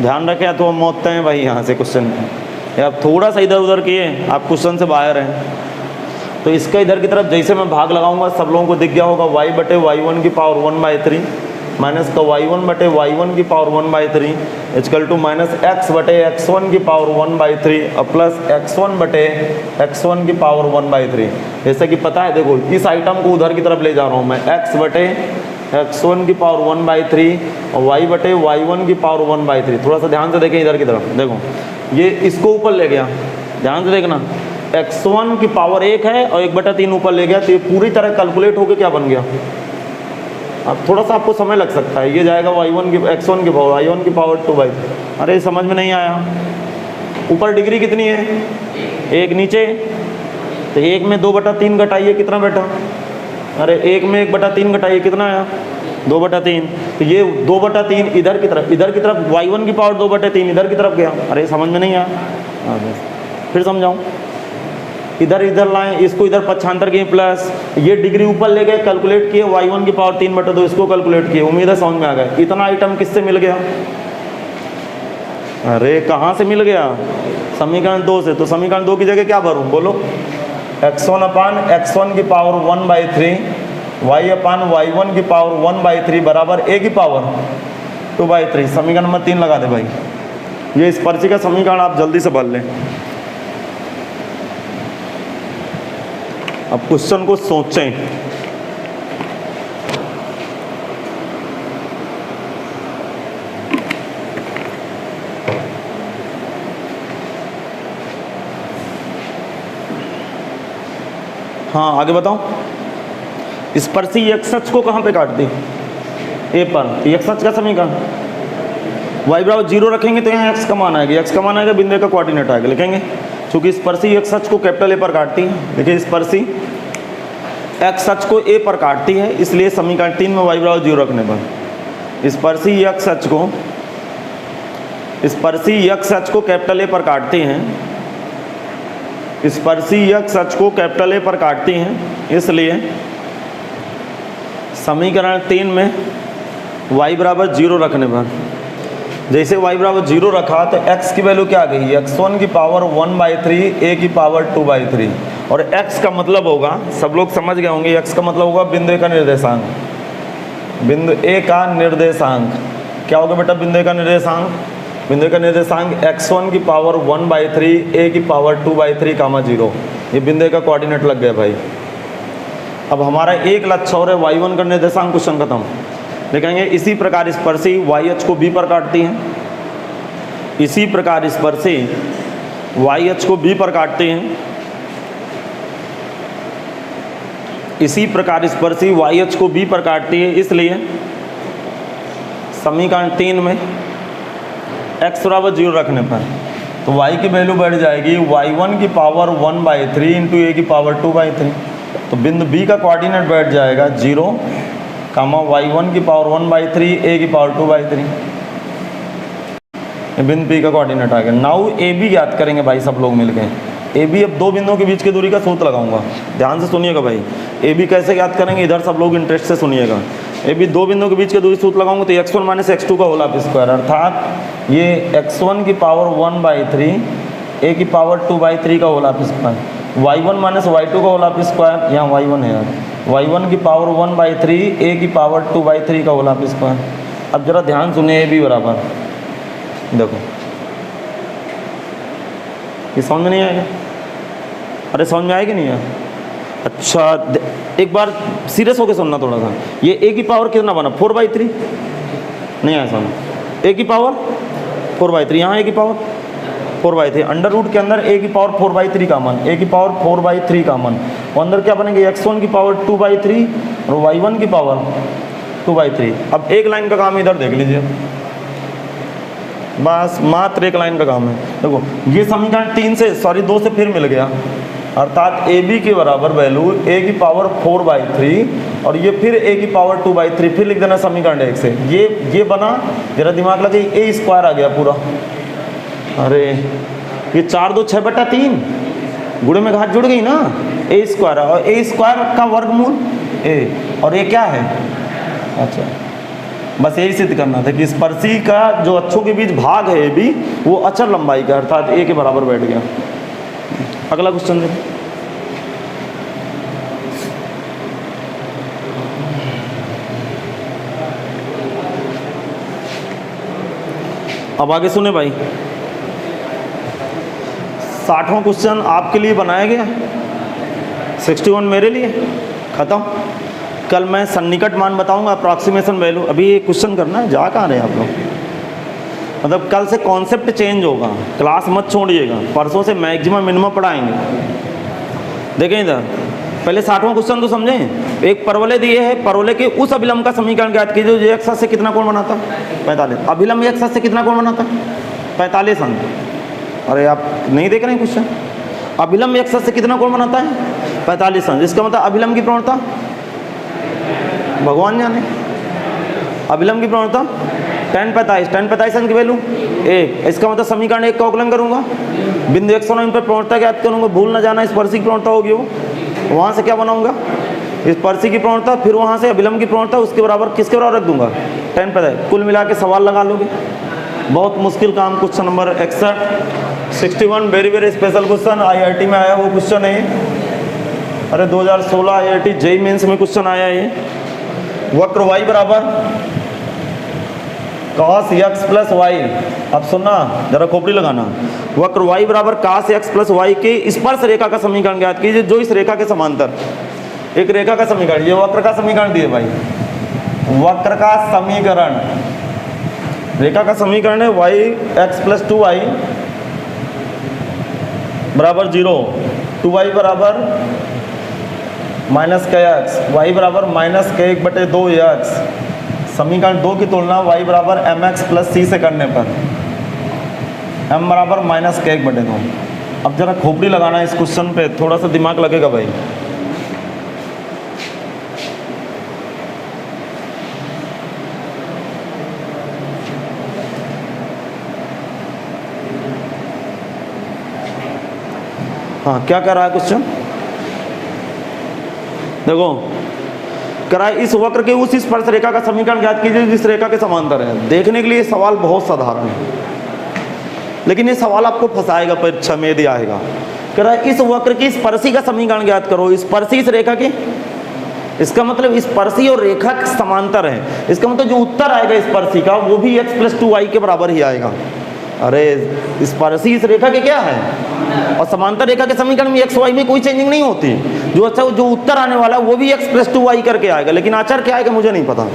ध्यान रखें, तो हम मोड़ते हैं भाई यहाँ से क्वेश्चन में, या आप थोड़ा सा इधर उधर किए, आप क्वेश्चन से बाहर हैं, तो इसका इधर की तरफ जैसे मैं भाग लगाऊंगा सब लोगों को दिख गया होगा, y/y1 की पावर 1/3 माइनस का y1/y1 की power 1/3 equal to minus x/x1 की पावर 1/3 और प्लस x1/x1 की पावर 1/3। जैसे कि पता है, देखो इस आइटम को उधर की तरफ ले जा रहा हूँ मैं, x/x1 की पावर 1/3 और y/y1 की पावर 1/3। थोड़ा सा ध्यान से देखें इधर की तरफ, देखो ये इसको ऊपर ले गया, ध्यान से देखना, x1 की पावर 1 है और 1/3 ऊपर ले गया, तो ये पूरी तरह कैलकुलेट होकर क्या बन गया। अब थोड़ा सा आपको समय लग सकता है, ये जाएगा y1 की x1 की पावर y1 की पावर 2/3। अरे समझ में नहीं आया, ऊपर डिग्री कितनी है, 1, नीचे, तो 1 में 2/3 घटाइए, कितना बैठा, अरे 1 में 1/3 घटाइए, कितना आया, 2/3। तो ये 2/3 इधर की तरफ y1 की पावर 2/3 इधर की तरफ गया। अरे समझ में नहीं आया, फिर समझाऊँ, इधर लाएं, इसको इधर पक्षांतर किए, प्लस ये डिग्री ऊपर ले गए, कैलकुलेट किए, y1 की पावर 3/2 इसको कैलकुलेट किए, उम्मीद है समझ में आ गया। इतना आइटम किससे मिल गया, अरे कहाँ से मिल गया, समीकरण 2 से। तो समीकरण 2 की जगह क्या भरूँ, बोलो, x1/x1 की पावर 1/3 y/y1 की पावर 1/3 बराबर a की पावर 2/3। समीकरण नंबर 3 लगा दे भाई, ये स्पर्शी का समीकरण आप जल्दी से भर लें। अब क्वेश्चन को सोचें, हाँ आगे बताओ। स्पर्शी x अक्ष को कहाँ पे काटती, a पर, x अक्ष का समीकरण y/0 रखेंगे तो यहाँ x का मान आएगा, x का मान आएगा, बिंदु का कोऑर्डिनेट आएगा, लिखेंगे क्योंकि स्पर्शी x अक्ष को कैपिटल A पर काटती है। देखिए स्पर्शी x अक्ष को A पर काटती है, इसलिए समीकरण 3 में y/0 रखने पर स्पर्शी x अक्ष को कैपिटल A पर काटती हैं, स्पर्शी x अक्ष को कैपिटल A पर काटती हैं, इसलिए समीकरण 3 में y/0 रखने पर, जैसे y/0 रखा तो x की वैल्यू क्या आ गई, x1 की पावर 1/3 a की पावर 2/3, और x का मतलब होगा, सब लोग समझ गए होंगे, x का मतलब होगा बिंदु A का निर्देशांक, बिंदु A का निर्देशांक क्या होगा बेटा, बिंदु A का निर्देशांक, बिंदु A का निर्देशांक x1 की पावर 1/3 a की पावर 2/3 कामा 0, ये बिंदु A का कोऑर्डिनेट लग गया भाई। अब हमारा एक लक्ष्य और है y1 का निर्देशांक, क्वेश्चन खत्म। देखेंगे इसी प्रकार स्पर्शी y अक्ष को b पर काटती हैं, इसी प्रकार स्पर्शी y अक्ष को b पर काटते हैं, इसी प्रकार स्पर्शी y अक्ष को b पर काटती है, इसलिए समीकरण 3 में x बराबर 0 रखने पर, तो y की वैल्यू बढ़ जाएगी y1 की पावर 1/3 इंटू ए की पावर 2/3। तो बिंदु B का कोऑर्डिनेट बैठ जाएगा 0, y1 की पावर 1/3 ए की पावर 2/3। बिंदु P का कोऑर्डिनेट आ गया। नाउ ए बी ज्ञात करेंगे भाई सब लोग मिलके। ए बी, अब दो बिंदुओं के बीच की दूरी का सूत्र लगाऊंगा, ध्यान से सुनिएगा भाई। ए बी कैसे ज्ञात करेंगे, इधर सब लोग इंटरेस्ट से सुनिएगा। ए बी दो बिंदुओं के बीच की दूरी सूत्र लगाऊंगा तो x1 माइनस x2 का होल ऑफ स्क्वायर, अर्थात ये x1 की पावर 1/3 ए की पावर 2/3 का whole of square, y1 minus y2 का होल ऑफ स्क्वायर, यहाँ y1 है यार, y1 की पावर 1/3 ए की पावर 2/3 का होल ऑफ स्क्वायर। अब जरा ध्यान सुनिए, ए बी बराबर, देखो ये समझ में नहीं आएगा, अरे समझ में आएगी नहीं यार? अच्छा एक बार सीरियस होकर सुनना थोड़ा सा। ये ए की पावर कितना बना, 4/3, नहीं आया समझ? ए की पावर 4/3, यहाँ ए की पावर 4/3, अंडर रूट के अंदर ए की पावर 4/3 का मन, ए की पावर 4/3 का मन, वो अंदर क्या बनेंगे, x1 की पावर 2/3 और y1 की पावर 2/3। अब एक लाइन का काम इधर देख लीजिए, बस मात्र एक लाइन का काम है। देखो ये समीकरण 2 से फिर मिल गया, अर्थात ए बी के बराबर वैल्यू ए की पावर 4/3 और ये फिर ए की पावर 2/3, फिर लिख देना समीकरण 1 से। ये बना, जरा दिमाग लगे, ए स्क्वायर आ गया पूरा। अरे ये 4 2 6/3, गुणे में घात जुड़ गई ना, ए स्क्वायर, और ए स्क्वायर का वर्गमूल ए, और ये क्या है, अच्छा बस यही सिद्ध करना था कि स्पर्शी का जो अक्षों के बीच भाग है ए बी, वो अचर लंबाई का, अर्थात ए के बराबर बैठ गया। अगला क्वेश्चन देखो, अब आगे सुने भाई। 60वां क्वेश्चन आपके लिए बनाया गया, 61 मेरे लिए, खत्म। कल मैं सन्निकट मान बताऊंगा, अप्रॉक्सीमेशन वैल्यू। अभी ये क्वेश्चन करना है, जा कहाँ रहे हैं आप लोग? मतलब कल से कॉन्सेप्ट चेंज होगा, क्लास मत छोड़िएगा, परसों से मैक्सिमम मिनिमम पढ़ाएंगे। देखें इधर, पहले 60वां क्वेश्चन तो समझें। एक परवलय दिए है, परवलय के उस अभिलंब का समीकरण ज्ञात कीजिए जो x अक्ष से कितना कोण बनाता है, 45। अभिलंब x अक्ष से कितना कोण बनाता है, 45 अंक। अरे आप नहीं देख रहे हैं क्वेश्चन, अभिलंब x अक्ष से कितना कोण बनाता है, 45 अंक। इसका मतलब अभिलंब की प्रवणता भगवान जाने, अभिलंब की प्रवणता tan 45 अंक की वैल्यू 1। इसका मतलब समीकरण 1 का अवकलन करूंगा, बिंदु x और इन पर प्रवणता ज्ञात करूंगा, भूल ना जाना स्पर्शी की प्रवणता होगी वो, वहां से क्या बनाऊंगा, स्पर्शी की प्रवणता, फिर वहां से अभिलंब की प्रवणता, उसके बराबर किसके बराबर रख दूंगा, tan 45। कुल मिला के सवाल लगा लोगे, बहुत मुश्किल काम। Question number 61 very very special question, IIT में आया वो क्वेश्चन है। अरे 2016 IIT जेईई मेंस में क्वेश्चन आया ये। वक्र y बराबर cos x प्लस वाई, अब सुनना जरा खोपड़ी लगाना, वक्र y बराबर cos x प्लस वाई के स्पर्श रेखा का समीकरण ज्ञात कीजिए जो इस रेखा के समांतर, एक रेखा का समीकरण, ये वक्र का समीकरण दिए भाई, वक्र का समीकरण, रेखा का समीकरण है y(x + 2y) बराबर 0, 2y बराबर -kx, y बराबर -k1/2x। समीकरण 2 की तुलना y बराबर mx + c से करने पर m बराबर -k1/2। अब जरा खोपड़ी लगाना इस क्वेश्चन पे, थोड़ा सा दिमाग लगेगा भाई। हाँ क्या कह रहा है क्वेश्चन, देखो कह रहा है इस वक्र के उस स्पर्श रेखा का समीकरण ज्ञात कीजिए जिस रेखा के समांतर है। देखने के लिए सवाल बहुत साधारण है, लेकिन ये सवाल आपको फंसाएगा परीक्षा में यदि आएगा। कह रहा है इस वक्र की स्पर्शी का समीकरण ज्ञात करो, स्पर्शी इस रेखा की, इसका मतलब स्पर्शी और रेखा समांतर है, इसका मतलब जो उत्तर आएगा स्पर्शी का वो भी x + 2y के बराबर ही आएगा। अरे स्पर्शी इस रेखा के क्या है, और समांतर रेखा के समीकरण में x y में कोई चेंजिंग नहीं होती, जो उत्तर आने वाला है वो भी x + 2y करके आएगा, लेकिन आचार क्या आएगा मुझे नहीं पता।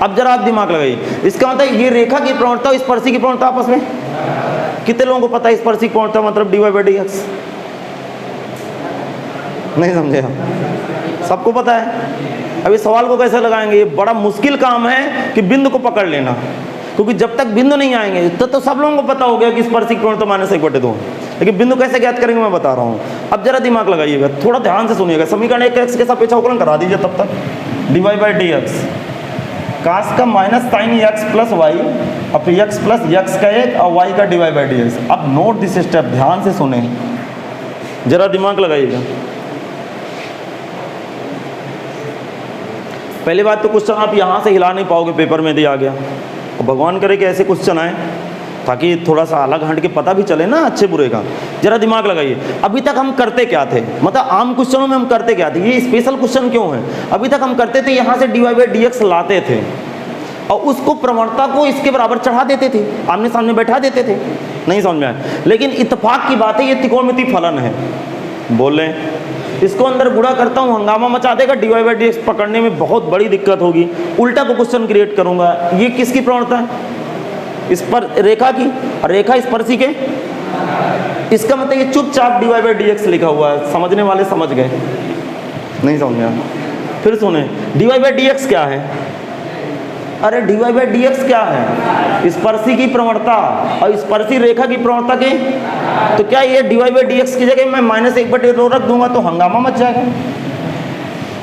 अब जरा आप दिमाग लगाइए, इसका मतलब ये रेखा की प्रवणता और स्पर्शी की प्रवणता आपस में, कितने लोगों को पता है स्पर्शी की प्रवणता मतलब dy/dx? नहीं समझे आप, सबको पता है। अब इस सवाल को कैसे लगाएंगे, ये बड़ा मुश्किल काम है कि बिंदु को पकड़ लेना, क्योंकि जब तक बिंदु नहीं आएंगे तो सब लोगों को पता हो गया कि स्पर्शिक प्रवणता -1/2 है, लेकिन बिंदु कैसे ज्ञात करेंगे मैं बता रहा हूँ। अब जरा दिमाग लगाइएगा, थोड़ा ध्यान से सुनिएगा। समीकरण 1 x के सापेक्ष अवकलन करा दीजिए तब तक। dy/dx cos का -sin x प्लस वाई और फिर x प्लस x का 1 और y का dy/dx। अब नोट दिस स्टेप, ध्यान से सुने, जरा दिमाग लगाइएगा। पहली बात तो क्वेश्चन आप यहाँ से हिला नहीं पाओगे, पेपर में दिया गया, और भगवान करे कि ऐसे क्वेश्चन आए ताकि थोड़ा सा अलग हट के पता भी चले ना अच्छे बुरे का। जरा दिमाग लगाइए, अभी तक हम करते क्या थे, मतलब आम क्वेश्चनों में हम करते क्या थे, ये स्पेशल क्वेश्चन क्यों है। अभी तक हम करते थे यहाँ से dy/dx लाते थे और उसको प्रवणता को इसके बराबर चढ़ा देते थे, आमने सामने बैठा देते थे, नहीं समझ में आया। लेकिन इत्तेफाक की बात है, ये त्रिकोणमिति फलन है, बोल रहे हैं, इसको अंदर गुणा करता हूँ, हंगामा मचा देगा, dy/dx पकड़ने में बहुत बड़ी दिक्कत होगी, उल्टा को क्वेश्चन क्रिएट करूंगा। ये किसकी प्रवणता है, इस पर रेखा की, और रेखा स्पर्शी के, इसका मतलब ये चुपचाप dy/dx लिखा हुआ है, समझने वाले समझ गए, नहीं समझ में। फिर सुने, dy/dx क्या है, अरे dy/dx क्या है, स्पर्शी की प्रवणता और स्पर्शी रेखा की प्रवणता के, तो क्या ये dy/dx की जगह मैं -1/2 रख दूंगा तो हंगामा मच जाएगा।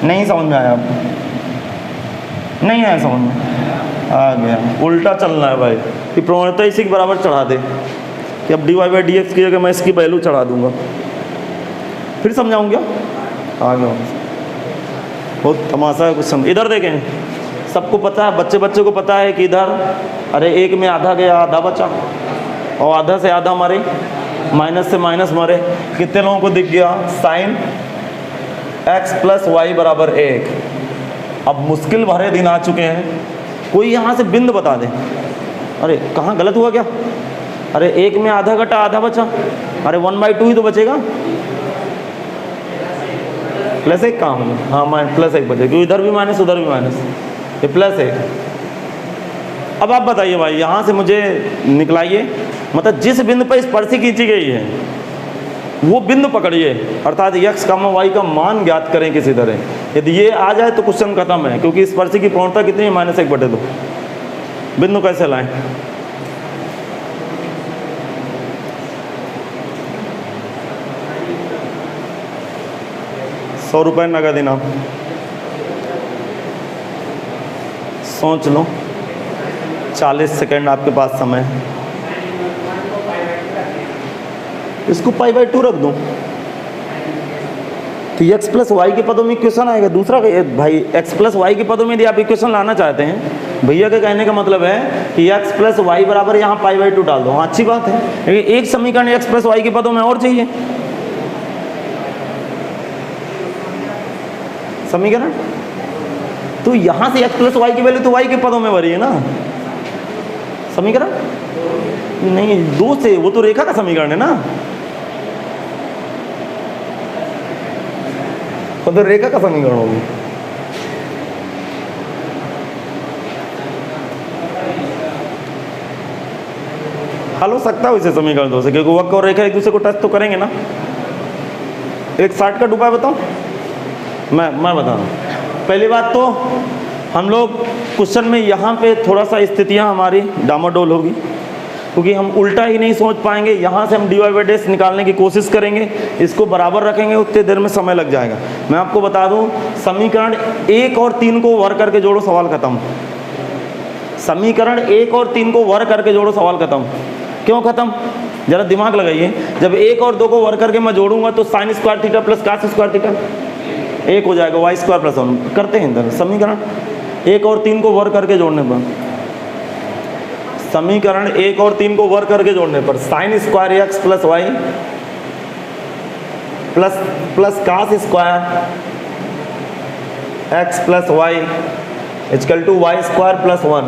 नहीं समझ में आया आपको, नहीं आया समझ में, आ गया, उल्टा चलना है भाई, कि प्रवणता इसी के बराबर चढ़ा दे, कि अब dy/dx की जगह मैं इसकी वैल्यू चढ़ा दूंगा। फिर समझाऊँ क्या, आ गया, बहुत तमाशा है क्वेश्चन। इधर देखें, सबको पता है, बच्चे को पता है कि इधर, अरे एक में आधा गया आधा बचा, और आधा से आधा मरे, माइनस से माइनस मरे, कितने लोगों को दिख गया, sin x प्लस वाई बराबर 1। अब मुश्किल भरे दिन आ चुके हैं, कोई यहाँ से बिंदु बता दे, अरे कहाँ गलत हुआ क्या, अरे एक में आधा घटा आधा बचा, अरे 1/2 ही तो बचेगा, +1 कहाँ होगा, हाँ +1 बचे, क्योंकि इधर भी माइनस उधर भी माइनस, ये +1। अब आप बताइए भाई, यहाँ से मुझे निकलाइए, मतलब जिस बिंदु पर स्पर्शी खींची गई है वो बिंदु पकड़िए, अर्थात x, y का मान ज्ञात करें किसी तरह। यदि ये आ जाए तो क्वेश्चन खत्म है, क्योंकि स्पर्शी की प्रवणता कितनी है, -1/2। बिंदु कैसे लाएं, ₹100 नगद इनाम, सोच लो, 40 सेकेंड आपके पास समय है। इसको π/2 रख दूं तो x प्लस वाई के पदों में इक्वेशन आएगा। दूसरा भाई x प्लस वाई के पदों में यदि आप इक्वेशन लाना चाहते हैं, भैया के कहने का मतलब है कि x प्लस वाई बराबर यहाँ π/2 डाल दो, हाँ अच्छी बात है, लेकिन एक समीकरण x प्लस वाई के पदों में और चाहिए समीकरण, तो यहाँ से x प्लस वाई की वैल्यू तो y के पदों में भरी है ना समीकरण, नहीं 2 से, वो तो रेखा का समीकरण है ना, तो रेखा का समीकरण होगी। हल हो सकता है इसे समीकरण 2 से, क्योंकि वक्र और रेखा एक दूसरे को टच तो करेंगे ना। एक शॉर्टकट उपाय बताऊं, मैं बता रहा हूँ। पहली बात तो हम लोग क्वेश्चन में यहाँ पे थोड़ा सा स्थितियाँ हमारी डामाडोल होगी, क्योंकि हम उल्टा ही नहीं सोच पाएंगे। यहाँ से हम dy/dx निकालने की कोशिश करेंगे, इसको बराबर रखेंगे, उतने देर में समय लग जाएगा। मैं आपको बता दूँ, समीकरण 1 और 3 को वर्ग करके जोड़ो, सवाल खत्म। समीकरण 1 और 3 को वर्ग करके जोड़ो, सवाल खत्म। क्यों खत्म, जरा दिमाग लगाइए। जब 1 और 2 को वर्ग करके मैं जोड़ूंगा तो sin square theta plus cos square theta 1 हो जाएगा, y स्क्वायर प्लस 1 करते हैं इधर। समीकरण 1 और 3 को वर्ग करके जोड़ने पर, समीकरण 1 और 3 को वर्ग करके जोड़ने पर sin square x plus y plus cos square x plus y equal to y square plus 1।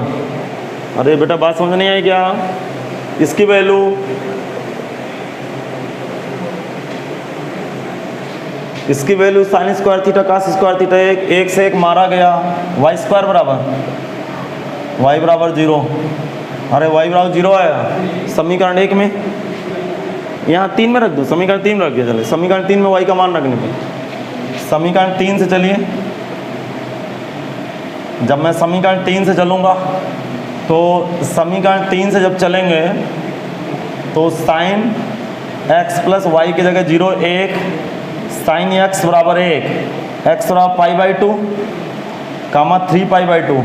अरे बेटा बात समझ नहीं आई क्या, इसकी value sin square theta cos square theta 1 से 1 मारा गया, y स्क्वायर बराबर y बराबर 0। अरे y बराबर 0 आया समीकरण 1 में, यहाँ 3 में रख दो, समीकरण 3 में रख दिया। चले समीकरण 3 में y का मान रखने पर, समीकरण 3 से चलिए, जब मैं समीकरण 3 से चलूँगा तो समीकरण 3 से जब चलेंगे तो साइन x प्लस वाई की जगह 0 1, साइन x बराबर 1, x बराबर पाई बाई 2 कामा 3 पाई बाई 2।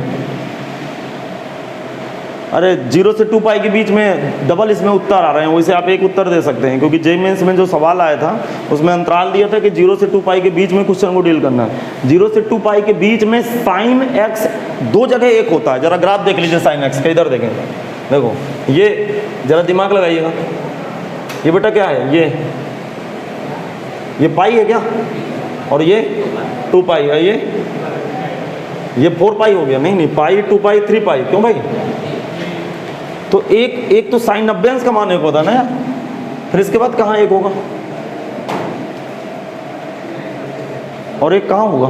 अरे 0 से 2 पाई के बीच में डबल इसमें उत्तर आ रहे हैं, वैसे आप एक उत्तर दे सकते हैं, क्योंकि जे मेंस में जो सवाल आया था उसमें अंतराल दिया था कि 0 से 2 पाई के बीच में क्वेश्चन को डील करना है। 0 से 2 पाई के बीच में साइन x दो जगह एक होता है। जरा ग्राफ देख लीजिए साइन x का, इधर देखें, देखो ये जरा दिमाग लगाइएगा, ये बेटा क्या है, ये पाई है क्या, और ये 2 पाई है, ये 4 पाई हो गया। नहीं पाई 2 पाई 3 पाई, क्यों भाई, तो एक तो साइन 90 अंश का मान एक होता ना यार, फिर इसके बाद कहाँ एक होगा और एक कहाँ होगा,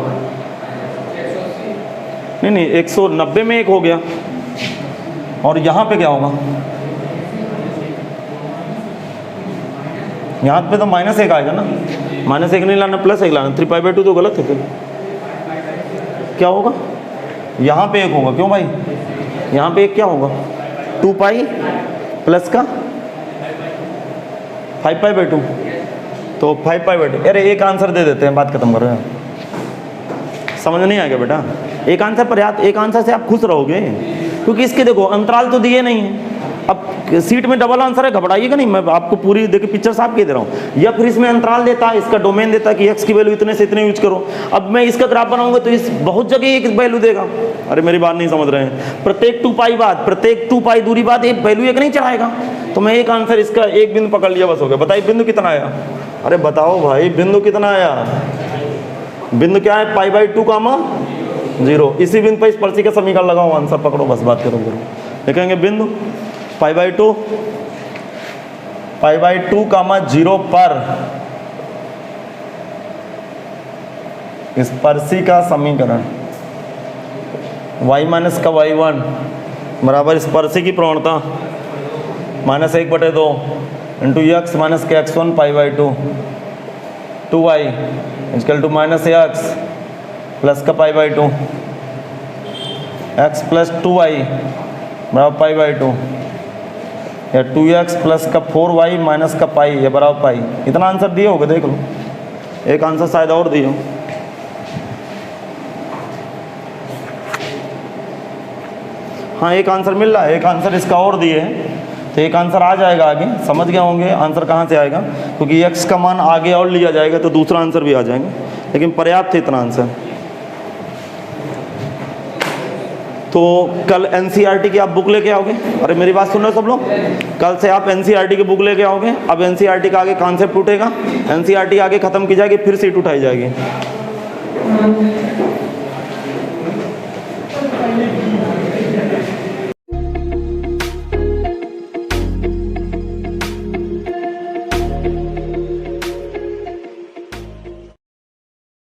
नहीं 190 में एक हो गया, और यहाँ पे क्या होगा, यहाँ पे तो -1 आएगा ना, -1 नहीं लाना, +1 लाना, 3 पाई बाई 2 तो गलत है, फिर क्या होगा, यहाँ पे एक होगा, क्यों भाई, यहाँ पे एक क्या होगा, 2 पाई प्लस का 5 पाई बाई 2, तो 5 पाई बाई 2। अरे एक आंसर दे देते हैं, बात खत्म कर रहे हैं, समझ नहीं आ गया बेटा, एक आंसर पर्याप्त, एक आंसर से आप खुश रहोगे, क्योंकि इसके देखो अंतराल तो दिए नहीं है। अब सीट में डबल आंसर है, घबराइएगा नहीं, मैं आपको पूरी देखिए पिक्चर साफ कह दे रहा हूँ। या फिर इसमें अंतराल देता है, इसका डोमेन देता है कि x की वैल्यू इतने से इतने यूज करो। अब मैं इसका ग्राफ बनाऊंगा तो इस बहुत जगह एक वैल्यू देगा। अरे मेरी बात नहीं समझ रहे हैं, प्रत्येक 2 पाई बाद, प्रत्येक 2 पाई दूरी बाद एक वैल्यू एक नहीं चढ़ाएगा, तो मैं एक आंसर इसका एक बिंदु पकड़ लिया, बस हो गया। बताइए बिंदु कितना आया, अरे बताओ भाई बिंदु कितना आया, बिंदु क्या है, पाई बाई 2 कामा 0, इसी बिंदु पर स्पर्शी का समीकरण लगाओ, आंसर पकड़ो, बस बात करो। देखेंगे बिंदु पाई बाई 2 कामा 0 पर स्पर्शी का समीकरण y माइनस का y1 बराबर स्पर्शी की प्रवणता -1/2 इंटू x माइनस के x1 pi by 2 2y equal to -x plus का pi by 2 x plus 2y बराबर पाई बाई 2, या 2x प्लस का 4y माइनस का पाई ये बराबर पाई। इतना आंसर दिए होगा, देख लो, एक आंसर शायद और दिए हो। हाँ एक आंसर मिल रहा है, एक आंसर इसका और दिए है, तो एक आंसर आ जाएगा आगे, समझ गए होंगे आंसर कहाँ से आएगा, क्योंकि x का मान आगे और लिया जाएगा तो दूसरा आंसर भी आ जाएगा, लेकिन पर्याप्त है इतना आंसर। तो कल एनसीईआरटी की आप बुक लेके आओगे, अरे मेरी बात सुन रहे हो सब लोग, कल से आप एनसीईआरटी की बुक लेके आओगे। अब एनसीईआरटी का आगे कॉन्सेप्ट उठेगा, एनसीईआरटी आगे खत्म की जाएगी, फिर सीट उठाई जाएगी।